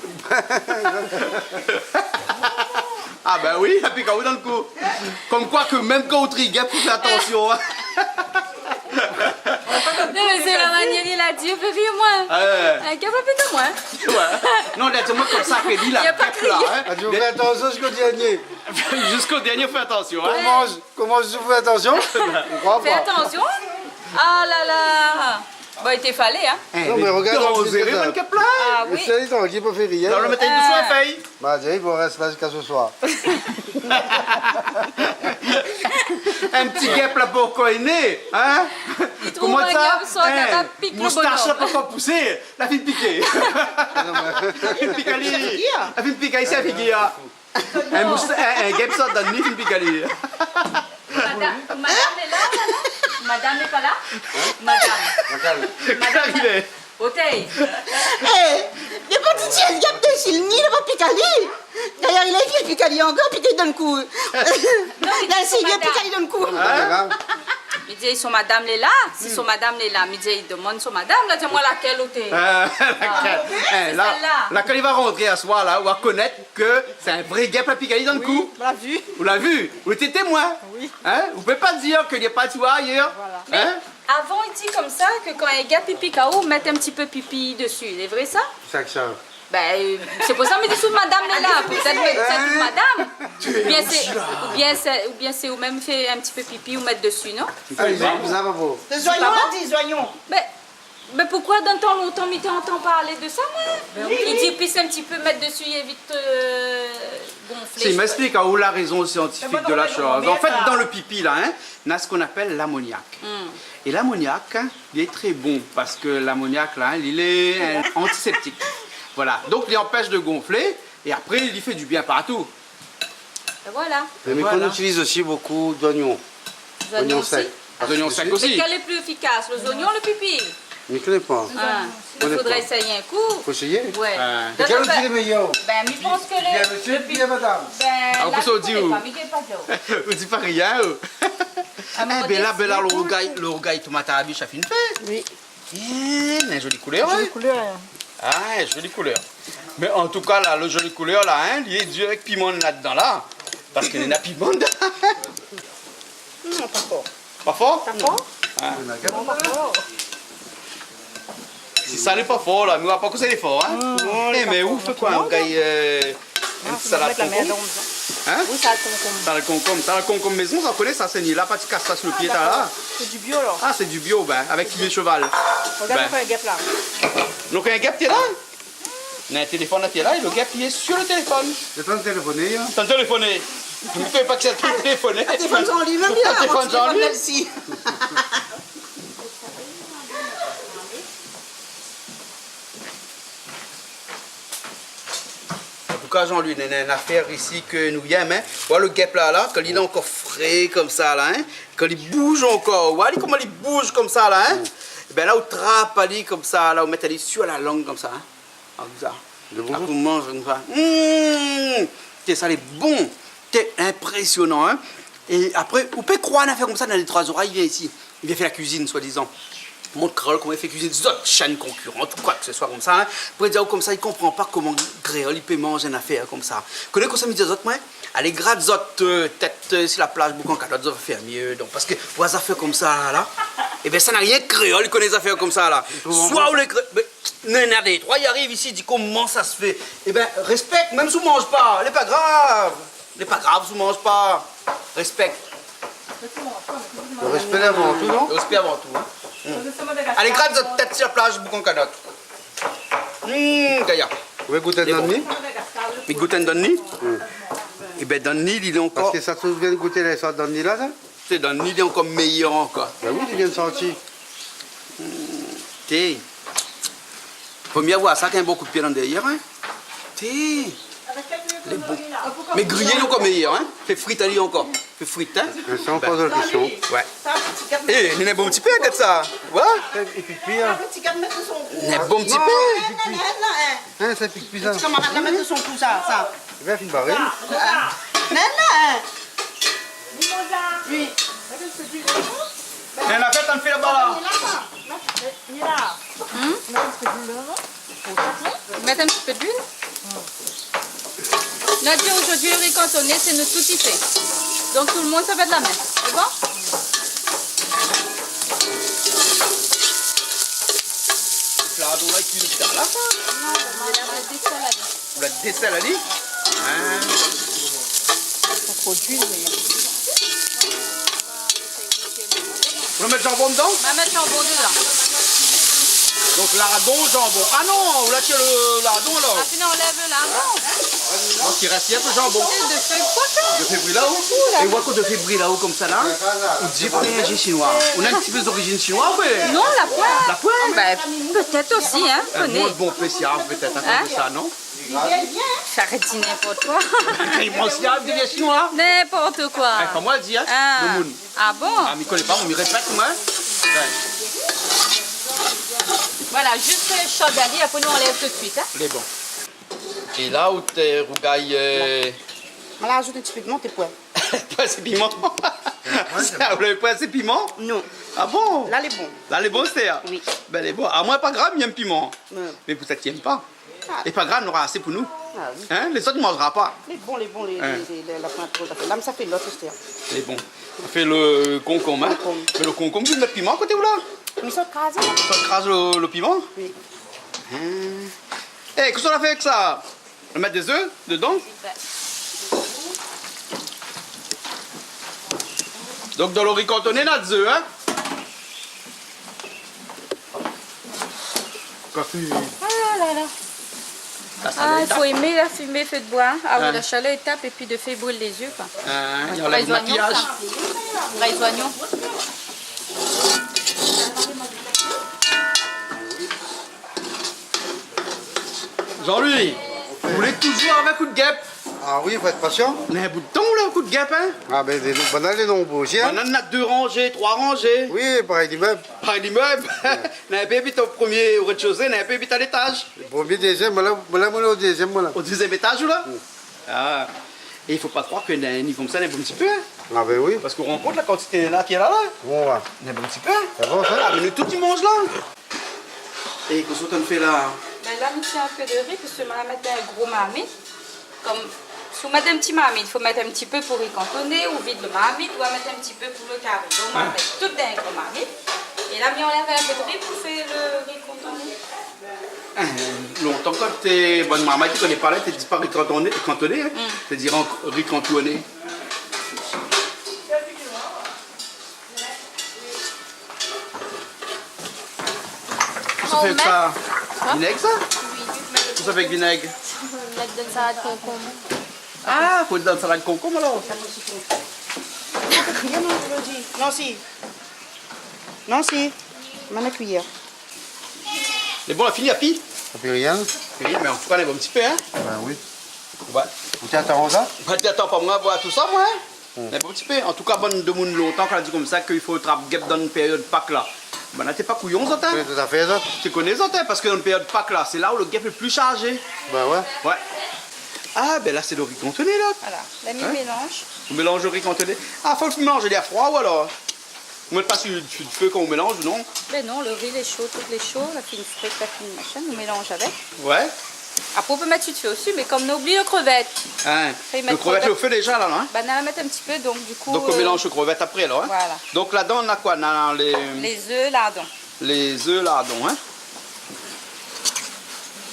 Ah ben oui, il y a Picao dans le cou. Comme quoi que même quand on trigue, il faut faire attention. Hein. Non, mais c'est la manière il a dit, on peut vivre moins. Un gars pas plus de moins. Ouais. Non, c'est moi comme ça que dit là. Il y a pas crié. Ah, tu fais attention jusqu'au dernier. Jusqu'au dernier, fais attention. Hein. Comment je fais attention? On croit Fais pas. attention. Ah là là. Bon, il t'est fallé, hein. Non, mais regarde. Vous avez même qu'à plein. Ah oui. C'est lui qui peut faire rien. On le mettre dessous la feuille. Bah, il faut rester là jusqu'à ce soir. Un petit guêpe là pour coiner, hein? Comment ça? Ça pique le Moustache là bonhomme. pour pas pousser, la fille piquée. La fille piquée. La fille piquée, c'est la fille. Un guêpe sort dans le nez, la fille piquée. Madame est là, Madame n'est pas là? Madame. Madame. Hôtel. Eh, les petits chiens, il y a des chilnis, il va picaler. D'ailleurs, il a écrit picaler encore, puis il donne coup. Nancy, il a picaler donne coup. Il dit, son madame est là. Si son madame est là, il dit, il demande son madame. Là, dis-moi laquelle hôtel. Là, quand il va rentrer à ce soir là, on va connaître que c'est un vrai guêpe à picaler dans le cou. On l'a vu. Vous l'avez vu? Vous étiez témoin? Oui. Hein? Vous pouvez pas dire qu'il n'y a pas de soir ailleurs. Mais Hein? avant, il dit comme ça que quand un gars pipi KO, mettre un petit peu pipi dessus. C'est vrai ça? C'est ça. Ben, c'est pour ça que je dis sous madame est là. Peut-être mettre madame. Ou bien c'est ou même fait un petit peu pipi ou mettre dessus, non? Allez, vous avez beau. Les oignons, on dit oignons. Mais pourquoi dans tant longtemps, mais t'entends parler de ça, moi? Il dit, puis c'est un petit peu mettre dessus, il évite gonfler. Il m'explique où la raison scientifique de la chose. En fait, dans le pipi, là, hein, on a ce qu'on appelle l'ammoniac. Et l'ammoniac, il est très bon parce que l'ammoniac, là, il est antiseptique. Voilà, donc il empêche de gonfler et après, il y fait du bien partout. Et voilà. Mais on utilise aussi beaucoup d'oignons. Oignons secs. Oignons secs aussi. Mais quel est plus efficace, les oignons ou le pipi? Je ne connais pas. Il faudrait essayer un coup. Faut essayer? Ouais. Quel outil est meilleur? Ben, je pense que les... Bien monsieur, bien madame. Ben, Ah, là, vous je dit connais où? pas, mais il n'y a pas d'eau. Vous dites pas rien. mais Ben là, le rougail tomate à la biche a fait une fête. Oui. Une jolie couleur. Jolie couleur. Ah, jolie couleur. Mais en tout cas, là, le joli couleur, là, hein, il est dur avec piment là-dedans, là. Parce qu'il y a piment dedans. Non, pas fort. Pas fort? Pas fort? Pas fort. Si ça n'est pas fort, là, mais on va pas que c'est fort, hein. Mais où fait quoi, un gars, une salade concombre? Hein? Oui, ça a le concombre. T'as le concombre maison, ça connaît, ça saigne là, pas tu casses ça sur le pied, t'as là. C'est du bio, alors. Ah, c'est du bio, ben, avec qui cheval. Regarde, Ben. on fait un guêpe là. Donc, un gap, t'es là. Il y a un téléphone, t'es là, et le gap, il est sur le téléphone. J'ai pas de téléphoner. Hein. T'as téléphoné. Tu ne fais pas que c'est le téléphoné. Ah, téléphone en lui, même bien. Ah, téléphone en lui. Merci. En tout cas, Jean-Louis, il y a une affaire ici que nous y aimons. Hein. Voilà le guêpe là, quand il est encore frais comme ça, là, hein. Quand il bouge encore, voilà comment il bouge comme ça, là, hein. Et bien là, on trappe ali comme ça, là, on met ali sur la langue comme ça, hein. Comme ça. Là, on mange comme ça. Ça, c'est bon. C'est impressionnant, hein. Et après, on peut croire une affaire comme ça dans les trois oreilles, il vient ici. Il vient faire la cuisine, soi-disant. Montre Créole comment il fait cuisiner des autres chaînes concurrentes ou quoi que ce soit comme ça. Hein. Pour dire comme ça, il comprend pas comment Créole il peut manger une affaire comme ça. Connais comme ça, me dit autres, moi, allez, gratte autres tête sur la plage, beaucoup en cas d'autres faire mieux. Donc, parce que, vous avez affaire comme ça, là, Eh bien, ça n'a rien de créole qu'on les affaires comme ça, là. Soit on les créole... Mais, n'en a des trois, il arrive ici, il dit comment ça se fait. Eh bien, respecte, même si on ne mange pas. Il n'est pas grave. Il n'est pas grave si on ne mange pas. Respecte. Le respect avant tout, non? Le respect avant tout. Hein. Allez, gratte votre tête sur la plage, boucan canotte. Gaïa. Vous voulez goûter dans le nid? Mais goûter dans le nid? Eh bien, dans le nid, il est encore... Parce que ça te vient de goûter les sortes dans le nid là, ça? C'est dans le nid, il est encore meilleur encore. Ben oui, tu viens de sentir. T'es. Faut mieux voir ça qu'un bon coup de pied dans derrière, hein. T'es. Les bons. Mais grillé, il est encore meilleur, hein. Fait frites, allez encore. Fait frites, hein. C'est encore de la question. Ouais. Eh, il y a un bon petit peu, regarde ça. Ouais. Et puis pire. Il y a un bon petit peu. Hein, ça pique plus ça. Comment on va mettre de son tout ça, ça? C'est bien, une barrée. Oui. Mais la fête, on le fait là-bas, là. Mettre un petit peu d'huile. Là, dit aujourd'hui, le riz cantonné, c'est nous tout y fait. Donc tout le monde, ça fait de la main. C'est bon? Là, donc là, il cuit le petit là. On la desselle, allez. Trop d'huile, mais... On va mettre jambon dedans? On va mettre le jambon dedans. Donc lardon, jambon. Ah non, là, tu as le lardon, alors. Ah, sinon, on lève le lardon. Donc il reste hier le jambon. C'est de feuilles poisson. De février là-haut. Et voilà qu'on de février là-haut comme ça là. On dit qu'on est un chinois. On a un petit peu d'origine chinoise, oui. Non, la poêle. La poêle. Ben, peut-être aussi, hein. Un Connais. bon spécial peut-être à cause de ça, non? J'arrête de dire n'importe quoi. Il mange bien des chinois. N'importe quoi. Pas moi le dire, hein. Ah. Le monde. Ah bon? Ah, mais il connaît pas, on m'y répète, moi. Ouais. Voilà, juste chaud d'aller, après nous on lève tout de suite. Hein? Il est bon. Et là où t'es rougaille. On va ajouter un petit peu de menthe et poêle. Pas assez piment. Vous l'avez pas assez piment? Non. Ah bon? Là, les bons. Là, les bons, c'est. Oui. Ben, les bons. Ah, moi, pas grave, il y a un piment. Ouais. Mais peut-être qu'il n'aime pas. Ah. Et pas grave, on aura assez pour nous. Ah oui. Hein? Les autres ne mangera pas. Les bons, Hein. la pointe trop. Là, ça fait l'autre, c'est Les bons. On fait le concombre. Hein? Concombre. Mais le concombre, vous mettez piment à côté ou là? Mais ça crase. Ça crase le piment? Oui. Eh, qu'est-ce qu'on a fait avec ça? On va mettre des œufs dedans? Donc dans le riz cantonné, on a des œufs, hein? Ah là là. Ça, ça Ah, va il être faut aimer la fumée fait de bois. Ah oui, Hein. la chaleur est tape et puis de faire brûler les yeux. Quoi. il y a le maquillage. Les oignons. Jean-Louis, vous voulez toujours avec un coup de guêpe? Ah oui, il faut être patient. On a un bout de temps là, un coup de guêpe, hein? Ah ben, les bananes, les nombreux aussi, hein. On en a 2 rangées, 3 rangées. Oui, pareil d'immeuble. Par l'immeuble. On a un peu habité au premier au rez-de-chaussée, on a un peu habité à l'étage. Le premier, deuxième, voilà, au deuxième, voilà. Au 2e étage ou là? Ah. Et il faut pas croire qu'on a un nid comme ça, on a un bon petit peu, hein? Ah ben oui. Parce qu'on rencontre la quantité là qui est là. Bon, va. On a un bon petit peu, hein? C'est bon, ça? Ah, mais nous tout tu manges là. Et qu'est-ce qu'on fait là? Ben là, nous faisons un peu de riz parce que on va mettre un gros marmite. Comme si on met un petit marmite, il faut mettre un petit peu pour riz cantonné ou vide le marmite, ou on va mettre un petit peu pour le carré. Donc on va mettre tout dans un gros marmite. Et là, on enlève un peu de riz pour faire le riz cantonné. Longtemps quand t'es bonne maman qui connaît pas là, t'es dit pas riz cantonné, hein? T'es dit riz cantonné. Ça fait avec ça? Vinaigre ça? Tout ça avec vinaigre. Mettre de salade concombre. Ah, faut être dans le salade de concombre alors. Non, si. Non, si. Maintenant, cuillère. Mais bon, on a fini à pile. Ça fait rien. Oui, mais on peut aller un petit peu, hein? Ben oui. Ouais. Vous t'attendez ça? Attends pas moi voir tout ça, moi. Hein? Un petit peu. En tout cas, bonne de monde longtemps qu'on a dit comme ça qu'il faut attraper guêpe dans une période de Pâques là. Ben là, t'es pas couillon, ça, Oui, tout à fait, ça. Tu connais ça, parce que dans une période de Pâques là, c'est là où le guêpe est le plus chargé. Ben ouais. Ouais. Ah, ben là, c'est le riz cantonné là. Voilà, la mi-mélange. On mélange le riz cantonné. Ah, faut le mélanger à froid ou alors? On met pas sur le feu quand on mélange, non? Ben non, le riz il est chaud, tout est chaud, la fine frite, la fine machin, on mélange avec. Ouais. Après, on peut mettre du feu aussi, mais comme on oublie le crevette. Hein. Faut y Le mettre crevette est au crevette. feu déjà là, non hein? Ben, on va mettre un petit peu, donc du coup... Donc on mélange le crevette après alors. Hein? Voilà. Donc là-dedans on a quoi? On a Les œufs, lardons. les œufs lardons. Hein?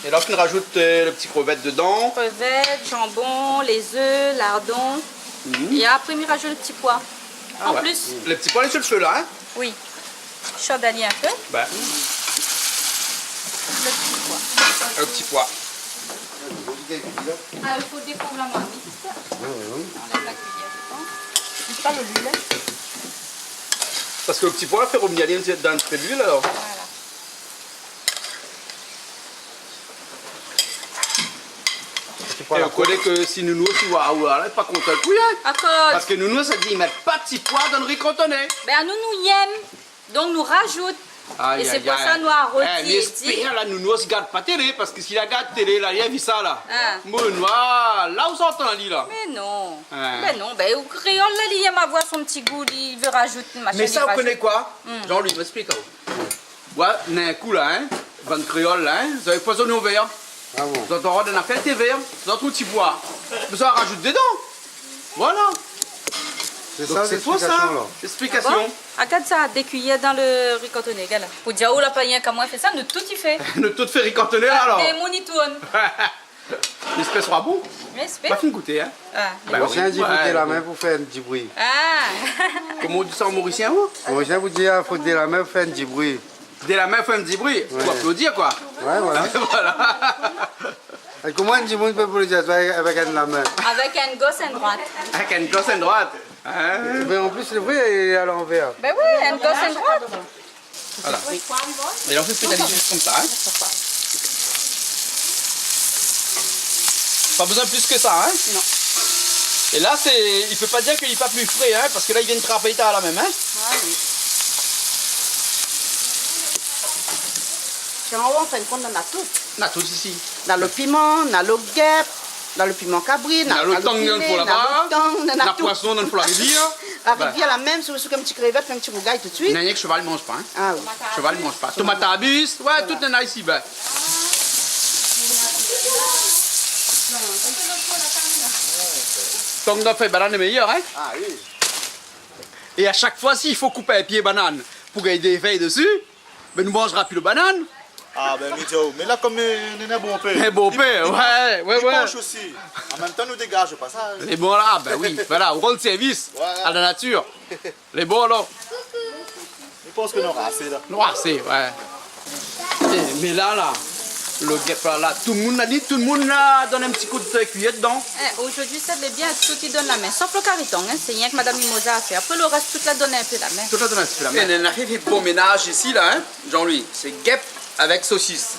Et là on rajoute le petit crevette dedans. Crevettes, jambon, les œufs, lardons. Et après, on rajoute le petit pois. En Ouais. plus, Le petit pois est sur le feu là. Hein? oui. Chaud d'allier un peu. Ben, Le petit pois. le petit pois. Ah, il faut découvrir la marmite. Enlève la cuillère, je pense. C'est pas l'huile. Parce que le petit pois fait revenir dans le l'huile alors. Voilà. Et on connaît que si nous aussi, waouh, là, pas content le couille. Hein? D'accord. Parce que nous, ça dit, ils mettent pas de petits pois dans le riz cantonné. Ben, nous y aime. Donc, nous rajoute. Aïe, Et c'est aïe, pour aïe. ça nous a Mais rôti. espère, là, nous aussi, garde pas télé, parce que s'il a gardé télé, là, il a vu ça, là. Ah. Bon, noir, là où s'entend, lui, là. Mais non. Ah. Ben non. Ben, au créole, là, il aime avoir son petit goût. Il veut rajouter une machin. Mais il ça, on rajoute. connaît quoi Jean-Louis, m'explique. Ouais, un coup, là, hein, van créole, là, hein, vous avez poisonné au verre. Ah bon. Vous avez un fait tes verres, vous avez tout petit pois. Vous en rajoutez dedans. Voilà. C'est Donc ça c'est toi ça, l'explication là. l'explication. Bon, regarde ça, des cuillères dans le riz cantonné, regarde là. Pour dire, oh là, pas rien qu'à moi fait ça, nous tout y fait. Nous tout fait riz cantonné, là, alors. Et mon y tourne. L'espèce sera bon. Mais c'est Pas fin de goûter, hein. Ah. Bah Moi, oui. j'ai dit, Ouais, faut la bon. main pour faire un petit bruit. Ah. Comment on dit ça en mauricien, vous Moi, j'ai vous dire, il faut la main pour faire un petit bruit. Dès la main, faut un petit bruit. Faut applaudir, quoi. Ouais, voilà. Voilà. Et comment un petit bruit peut applaudir avec la main? Avec un gosse à droite. Avec une gosse à droite. Hein? Mais en plus, le bruit est à l'envers. Ben oui, un gosse à droite. Voilà. Et là, on fait spécialiser juste comme ça. Hein? Pas besoin plus que ça. Hein? Non. Et là, il peut pas dire qu'il n'est pas plus frais, hein, parce que là, il vient de trapper à la même. Hein? Ah oui. En fin de compte, on a tout. On a tout ici. On a le piment, on a le guêpe, on a le piment cabri, On a le tang dans le fond là-bas, on on a a tout. poisson dans le fond la rivière. La rivière, la même, sur un petit crevette, un petit rougail tout de suite. Il y a que cheval ne mange pas. Hein. Ah oui. Cheval ne mange pas. Tomate à bus, ouais, tout en a ici. Ben. Tang d'en fait banane est meilleur, hein? Ah oui. Et à chaque fois, s'il faut couper un pied banane pour qu'il y ait des feuilles dessus, ben nous mangera plus le banane. Ah ben Midio, mais là comme on est bon père. Mais bon père, ouais, ouais, Il ouais. penche aussi. En même temps nous dégage au passage. Les bons là, ben oui, voilà, on rend service Voilà. à la nature. Les bons là, Je pense qu'on aura assez là. noir c'est, ouais. Mais là, le guêpe là, tout le monde a dit, tout le monde là donne un petit coup de cuillère dedans. Aujourd'hui, ça l'est bien, tout qui donne la main. Sauf le cariton, hein. C'est rien que Madame Mimosa a fait. Après, le reste, toute la donne un peu la main. Tout ça donne un petit peu la main. On a fait bon ménage ici là, hein, Jean-Louis. C'est guêpe avec saucisse.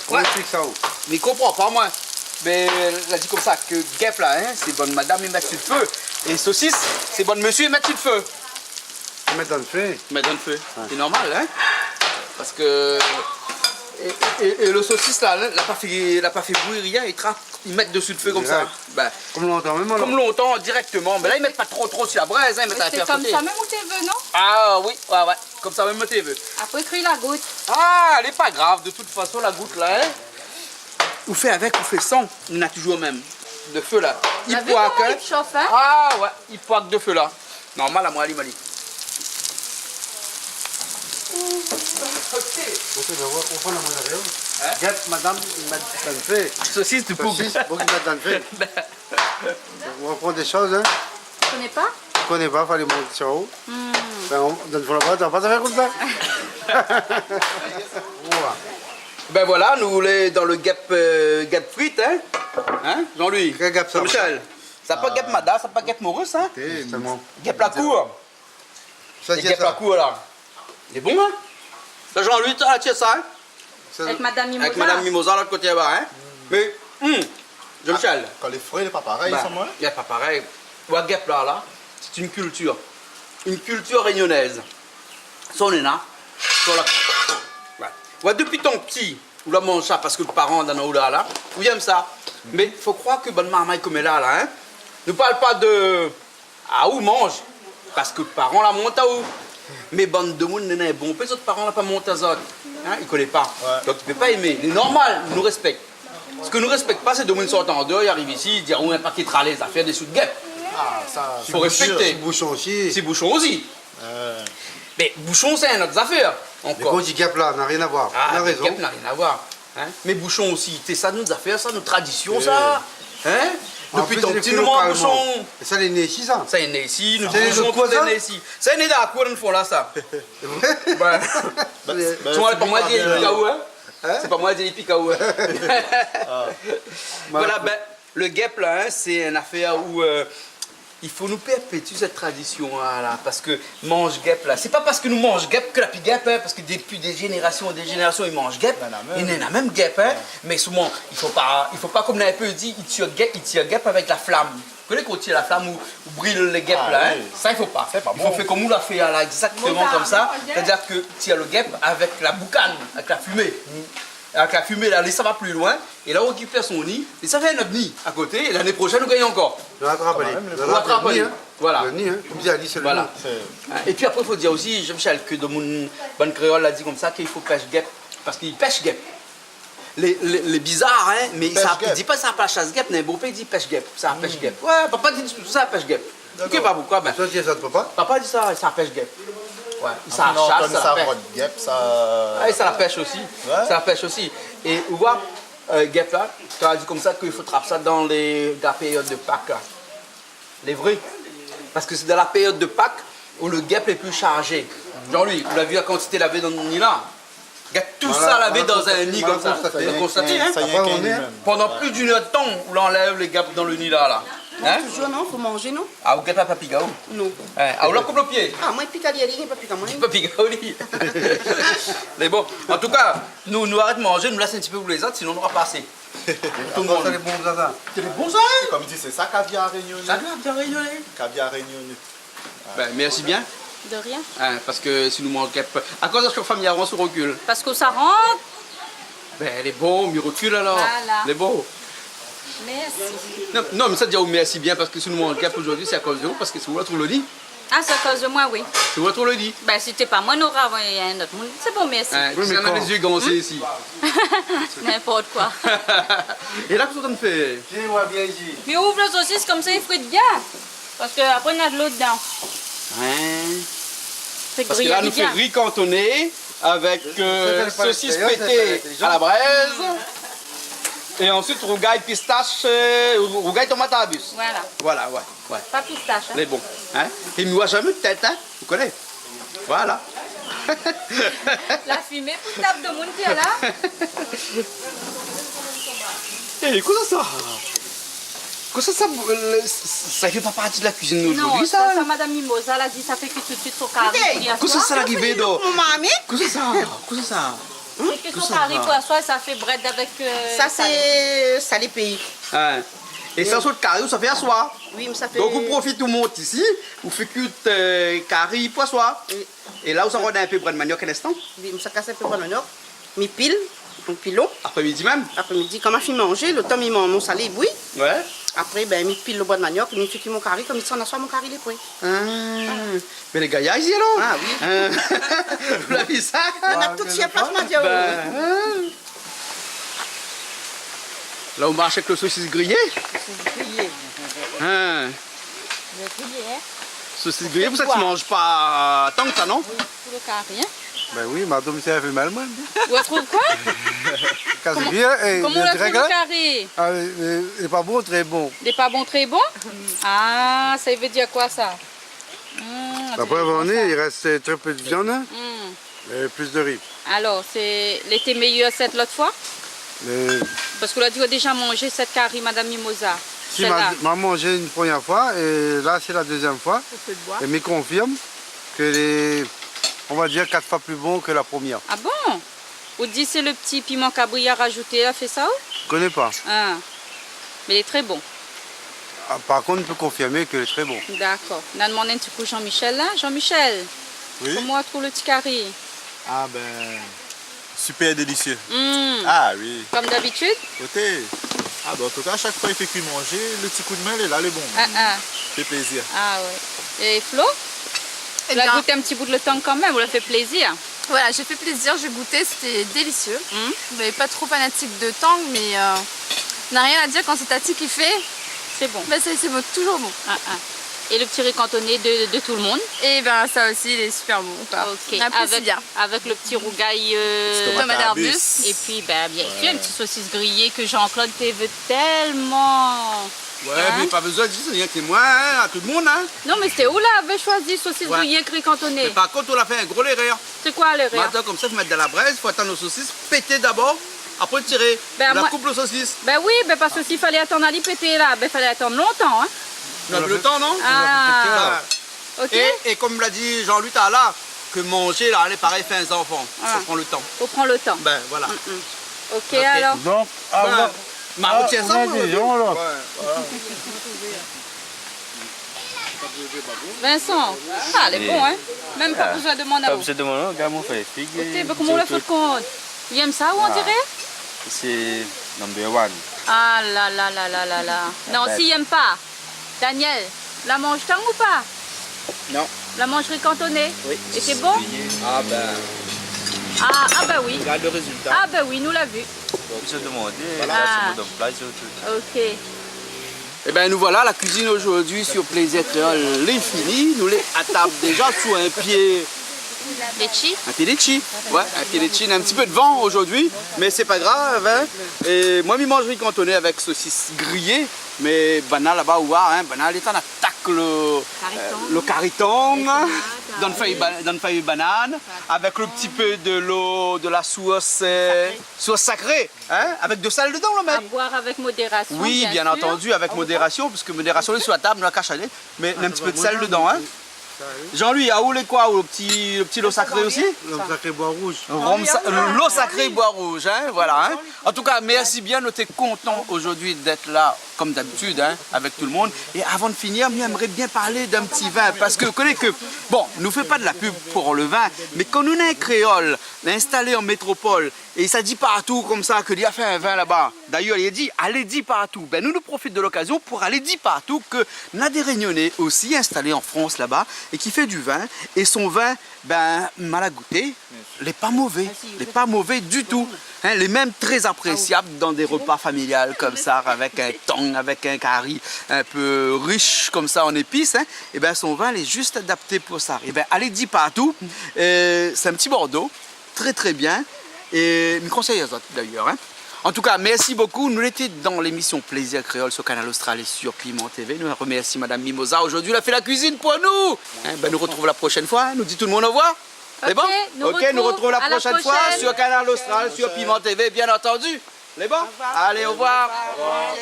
On explique ça où? Mais il comprend pas moi. Mais elle a dit comme ça que guêpe là, hein, c'est bonne madame et mettre sur le feu. Et saucisse, c'est bonne monsieur et mettre sur le feu. On met dans le feu. Mais dans le feu. C'est normal, hein. Parce que. Et le saucisse là, il n'a pas fait bouillir rien, ils mettent dessus le feu comme ça. Direct. Ben, Comme longtemps, même alors. comme longtemps, directement. Mais là, ils mettent pas trop sur la braise, hein, ils mettent à C'est faire comme sauter. ça, même où tu veux, non? Ah oui, ouais. Comme ça, même tu veux. Après, cuire la goutte. Ah, elle est pas grave, de toute façon, la goutte là, hein. Ou fait avec, ou fait sans, on a toujours même. De feu là. Vous Il avez poique, comment hein. il chauffe, hein? Ah ouais, il poique de feu là. Normal à moi, Ali Mali. Ok, ben on prend la main derrière. Hein? Guêpe, madame, ils mettent dans le feu. Saucisse de poule. Saucisse, faut qu'ils mettent dans le feu. On va prendre des choses, hein. Tu connais pas? Je connais pas, fallait monter sur haut. Ben, dans le fond là-bas, t'as pas à faire comme ça. Voilà. Ben voilà, nous voulons dans le guêpe frite, hein. Hein, Jean-Louis? Quel guêpe ça? Jean-Michel. Ça pas guêpe mada, ça pas guêpe morus, hein. Justement. Guêpe la cour. Ça Et dit guêpe la ça. cour là. Il est bon, hein. Ça, Jean-Louis, tu as ça, hein. Ça- Avec Madame Mimosa. Avec Madame Mimosa, l'autre côté là-bas, hein. Mais, Jean-Michel. Quand les fruits, il n'est pas pareil, Ben, sans moi. il n'y a pas pareil. Ouais, guêpe là, c'est une culture. Une culture réunionnaise. Ça, on est là. Sur la... Ouais. Ouais, depuis ton petit, on la mange ça parce que le parent dans nos là, on aime ça. Mais il faut croire que bonne maman comme elle là, hein, ne parle pas de à où mange. Parce que le parent la monte à où. Mais bande de monde bon, les autres parents là pas montent à autres. Hein, ils ne connaissent pas. Ouais. Donc tu ne peux pas aimer. C'est normal, ils nous respectent. Ce que nous ne respectons pas, c'est de sortir en dehors, ils arrivent ici, ils disent on n'a pas qui tralait les affaires des sous de guêpe. Ah, ça. Il faut respecter. C'est bouchon aussi. C'est bouchon aussi. Mais bouchon, c'est une autre affaire. Mais Encore. quand on dit guêpe là, n'a rien à voir. Ah, on a raison. guêpe n'a rien à voir. Hein? Mais bouchon aussi, c'est ça nos affaires, ça nos traditions, ça. Hein? Depuis ton petit nous mange bouchon. Et ça, il est né ici, ça. Ça est né ici, nous C'est bouchons, quoi, tout est ça né ici. Ça est né dans la cour, nous font là, ça. C'est vrai. Tu vois, pas moi dire les picaou, hein? C'est pas moi dire les picaou. Voilà, ben, le guêpe là, hein, c'est une affaire où il faut nous perpétuer cette tradition là, parce que mange guêpe là, c'est pas parce que nous mangeons guêpe que la pire guêpe, hein, parce que depuis des générations ils mangent guêpe, il y en a même guêpe, hein, mais souvent il faut pas comme on a un peu dit, il tire guêpe avec la flamme. Vous connaissez qu'on tire la flamme ou brûle les guêpes là, hein? Ça il faut pas. Il faut faire comme on l'a fait là, exactement comme ça, c'est-à-dire que tire le guêpe avec la boucane, avec la fumée. Avec la fumée, là, ça va plus loin, et là on récupère son nid, et ça fait notre nid à côté, et l'année prochaine on gagne encore. On rattrape les. Voilà. Le nid, hein. Comme dit Ali, c'est le Voilà. nid. Et puis après il faut dire aussi, Jean-Michel, que dans mon bonne créole a dit comme ça qu'il faut pêcher guêpe, parce qu'il pêche guêpe. Les bizarres, hein, mais il dit pas ça pas chasse guêpe, mais bon pays dit pêche guêpe, ça pêche guêpe. Ouais, papa dit tout ça pêche guêpe. Tu sais pas pourquoi, ben. Ça, tu dis ça de papa? Papa dit ça, ça pêche guêpe. Ouais, ça Non, chasse, comme ça ça, pêche. guêpe, ça. Ah, et ça la pêche aussi. Ouais. Ça la pêche aussi. Et vous voyez, guêpe là, tu as dit comme ça qu'il faut trapper ça dans la période de Pâques là. Les vrais. Parce que c'est dans la période de Pâques où le guêpe est plus chargé. Jean-Louis, vous l'avez vu la quantité lavé dans le nid là? Il y a tout ça lavé dans un nid comme ça. Vous avez constaté, hein? Ça y est, Après, on qu'il y a est- lui-même. Pendant plus d'une heure de temps, on enlève les guêpes dans le nid là. Hein? Toujours, non, faut manger, non? Ah, vous guêpez à papigao? Non. Ah, vous la coupe le pied? Ah, moi, pique à l'y aller, pas pique à moi. Papigao, mais bon, en tout cas, nous arrêtons de manger, nous laissons un petit peu pour les autres, sinon on aura pas assez. Tout le monde. Ça, les bons zaza. C'est des bons ça, Comme il dit, c'est ça, caviar réunionnais. Ça doit bien réunionner. Caviar réunionnais. Ben, merci bien. De rien. Hein, parce que si nous mangeons à cause de ce famille on se recule. Parce que ça rentre. Ben, elle est bon, il recule alors. Voilà. Elle est bon. Merci. Non, mais ça dit merci bien parce que si nous mangeons aujourd'hui, c'est à cause de vous, parce que c'est vous qui le dit. Ah, c'est à cause de moi, oui. C'est vous qui le dit. Ben, si c'était pas moi, nous aurions un autre monde. C'est bon, merci. Hein, Oui, tu mais en as quand- les yeux gancés ici. N'importe quoi. Et là, qu'est-ce que tu fais? Tiens-moi bien ici. Puis ouvre le saucisse comme ça, il frite bien. Parce qu'après, on a de l'eau dedans. Hein? Fait Parce que là, nous bien. fait riz cantonné avec saucisse pétée à la braise. Et ensuite, rougaille pistache, rougaille tomate à la bus. Voilà. Voilà, ouais. Pas pistache. Hein. Elle est bon. Hein? Il ne voit jamais de tête, hein? Vous connaissez? Voilà. La fumée, pour tape de monde qui est là. Et quoi ça? Quoi ça, ça fait pas partie de la cuisine Non, d'aujourd'hui, ça, ça? Madame Mimosa, elle a dit ça fait que tout de suite son carré pour y Quoi ça, ça l'arrivée d'eau? Mamie, Quoi ça? C'est que son carré pour asseoir, ça fait bread avec. ça, c'est salé pays. Hein? Et ça, sur le carré, ça fait asseoir. Oui, mais ça fait. Donc, vous profitez, vous montez ici, vous faites cuire carré pour asseoir. Oui. Et là, vous en un peu de bread manioc un instant, Oui, mais ça casse un peu de manioc. Mi pile, donc pilon. après-midi même. Après-midi, quand ma fille manger, le temps, il mange mon salé, oui. Ouais. Après, ben, mi pile le bois de manioc, mi fais mon carré, comme ça, on assoit mon carré les points. Mais les gars, ici alors? Ah oui. Hein? Vous l'avez vu ça? On a tout de suite, pas de manioc. Là, on marche avec le saucisse grillé. Hein? Saucisse grillée, pour ça que tu ne manges pas tant que ça, non? Pour le carré. Hein. Ben oui, madame, ça fait mal, moi. On retrouve quoi? Casse bien. Comment on retrouve le carré? Ah, il est pas bon, très bon. Il n'est pas bon, très bon? Ah, ça veut dire quoi ça? Après, on est, il reste très peu de viande et plus de riz. Alors, c'est l'été meilleur cette l'autre fois? Parce que là, tu as déjà mangé cette carré, Madame Mimosa. Si m'a mangé une première fois et là c'est la deuxième fois. Et me confirme que on va dire 4 fois plus bon que la première. Ah bon? Ou dit c'est le petit piment cabrière rajouté, a fait ça ou? Je connais pas. Ah. Mais il est très bon. Ah, par contre, on peut confirmer qu'il est très bon. D'accord. On a demandé un petit coup Jean-Michel là. Jean-Michel, Oui. comment on trouve le petit carré? Ah ben, super délicieux. Hum, Ah oui. Comme d'habitude? Côté. Ah ben en tout cas, à chaque fois il fait cuire manger, le petit coup de main, il est là, le bon. Ah ah. Fait plaisir. Ah ouais. Et Flo? Tu Eh l'as bien, goûté un petit bout de le temps quand même, vous l'a fait plaisir. Voilà, j'ai fait plaisir, j'ai goûté, c'était délicieux. Je n'avais pas trop fanatique de tang, mais on n'a rien à dire quand c'est Tati qui fait. C'est bon. Ben, c'est bon, toujours bon. Et le petit riz cantonné de tout le monde. Et ben ça aussi, il est super bon. Ok. Avec, bien. Avec le petit rougail tomate d'Arbus. Et puis bien sûr, une petite saucisse grillée que Jean-Claude veut tellement. Ouais, mais pas besoin de dire rien que moi, hein, à tout le monde. Hein. Non, mais c'était où là avait choisi saucisse grillée, riz cantonné. Mais par contre, on a fait un gros erreur. C'est quoi l'erreur? Maintenant, comme ça, il faut mettre dans la braise, il faut attendre nos saucisses, péter d'abord, après tirer. La coupe aux saucisses. Ben oui, parce que s'il fallait attendre à les péter là, il fallait attendre longtemps. Hein. On a le temps, non? Ok. Et comme l'a dit Jean-Louis là, que manger, là, elle est pareil, fait un enfant. Ça prend le temps. Faut prendre le temps. Ben voilà. Ok, alors. Donc, tiens ça. Vincent, elle est bon, hein? Même pas besoin de demander à vous. Pas besoin de demander, regarde mon frère. Ok, comment on le fait compte? Il aime ça ou on dirait? C'est number one. Ah là là là là là là. Non, s'il n'aime pas, Daniel, la mange-t-on ou pas? Non. La mangerie cantonnée? Oui. Et c'est bon? Ah ben. Ah ben oui. Regarde le résultat. Ah ben oui, nous l'a vu. Je demandais, Ah. c'est mon place et Ok. Eh bien nous voilà, la cuisine aujourd'hui sur Plaisir Créole est finie. Nous les à table déjà sous un pied. Litchi? Un pied litchi. Ouais, un pied litchi. Un petit peu de vent aujourd'hui, mais c'est pas grave. Hein. Et moi, je mangerai cantonné avec saucisse grillée. Mais Bana là-bas, hein, Bana, elle est en attaque le cariton, dans le feuille banane, avec le petit peu de l'eau, de la sauce sacrée, hein, avec de sel dedans, le mec. À boire avec modération. Oui, bien entendu, avec modération, parce que modération, elle est sur la table, on la cache aller, mais un petit peu de sel dedans, hein. Jean-Louis, à où les quoi? Le petit lot sacré aussi? L'eau sacrée bois rouge. L'eau sacrée bois rouge, hein, voilà. Hein. En tout cas, merci bien, nous sommes contents aujourd'hui d'être là, comme d'habitude, hein, avec tout le monde. Et avant de finir, j'aimerais bien parler d'un petit vin, parce que vous connaissez que, bon, nous ne fait pas de la pub pour le vin, mais quand nous sommes un créole, installé en métropole, et ça dit partout comme ça, que il a fait un vin là-bas. D'ailleurs, il a dit, allez dit partout. Ben, nous profitons de l'occasion pour aller dire partout que nous avons des Réunionnais aussi installés en France là-bas, et qui fait du vin, et son vin, ben, mal à goûter, il n'est pas mauvais, il n'est pas mauvais du tout. Hein, il est même très appréciable dans des repas familiales comme ça, avec un thon, avec un curry un peu riche comme ça en épices. Hein, et ben son vin il est juste adapté pour ça. Et ben allez dit partout, c'est un petit Bordeaux, très très bien, et je conseille aux autres d'ailleurs. Hein. En tout cas, merci beaucoup. Nous étions dans l'émission Plaisir Créole sur Canal Austral et sur Piment TV. Nous remercions Madame Mimosa. Aujourd'hui, elle a fait la cuisine pour nous. Hein, ben, nous retrouvons la prochaine fois. Nous dit tout le monde au revoir. C'est bon? Ok, nous retrouvons la prochaine fois sur Canal Austral, sur Piment TV, bien entendu. C'est bon? Allez, au revoir.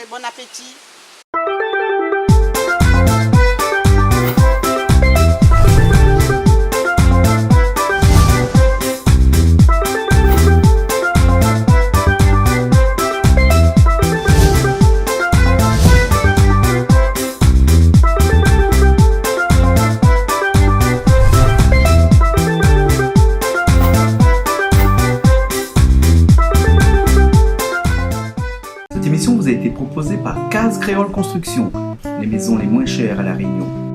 Bon appétit. Cette émission vous a été proposée par Case Créole Construction, les maisons les moins chères à La Réunion.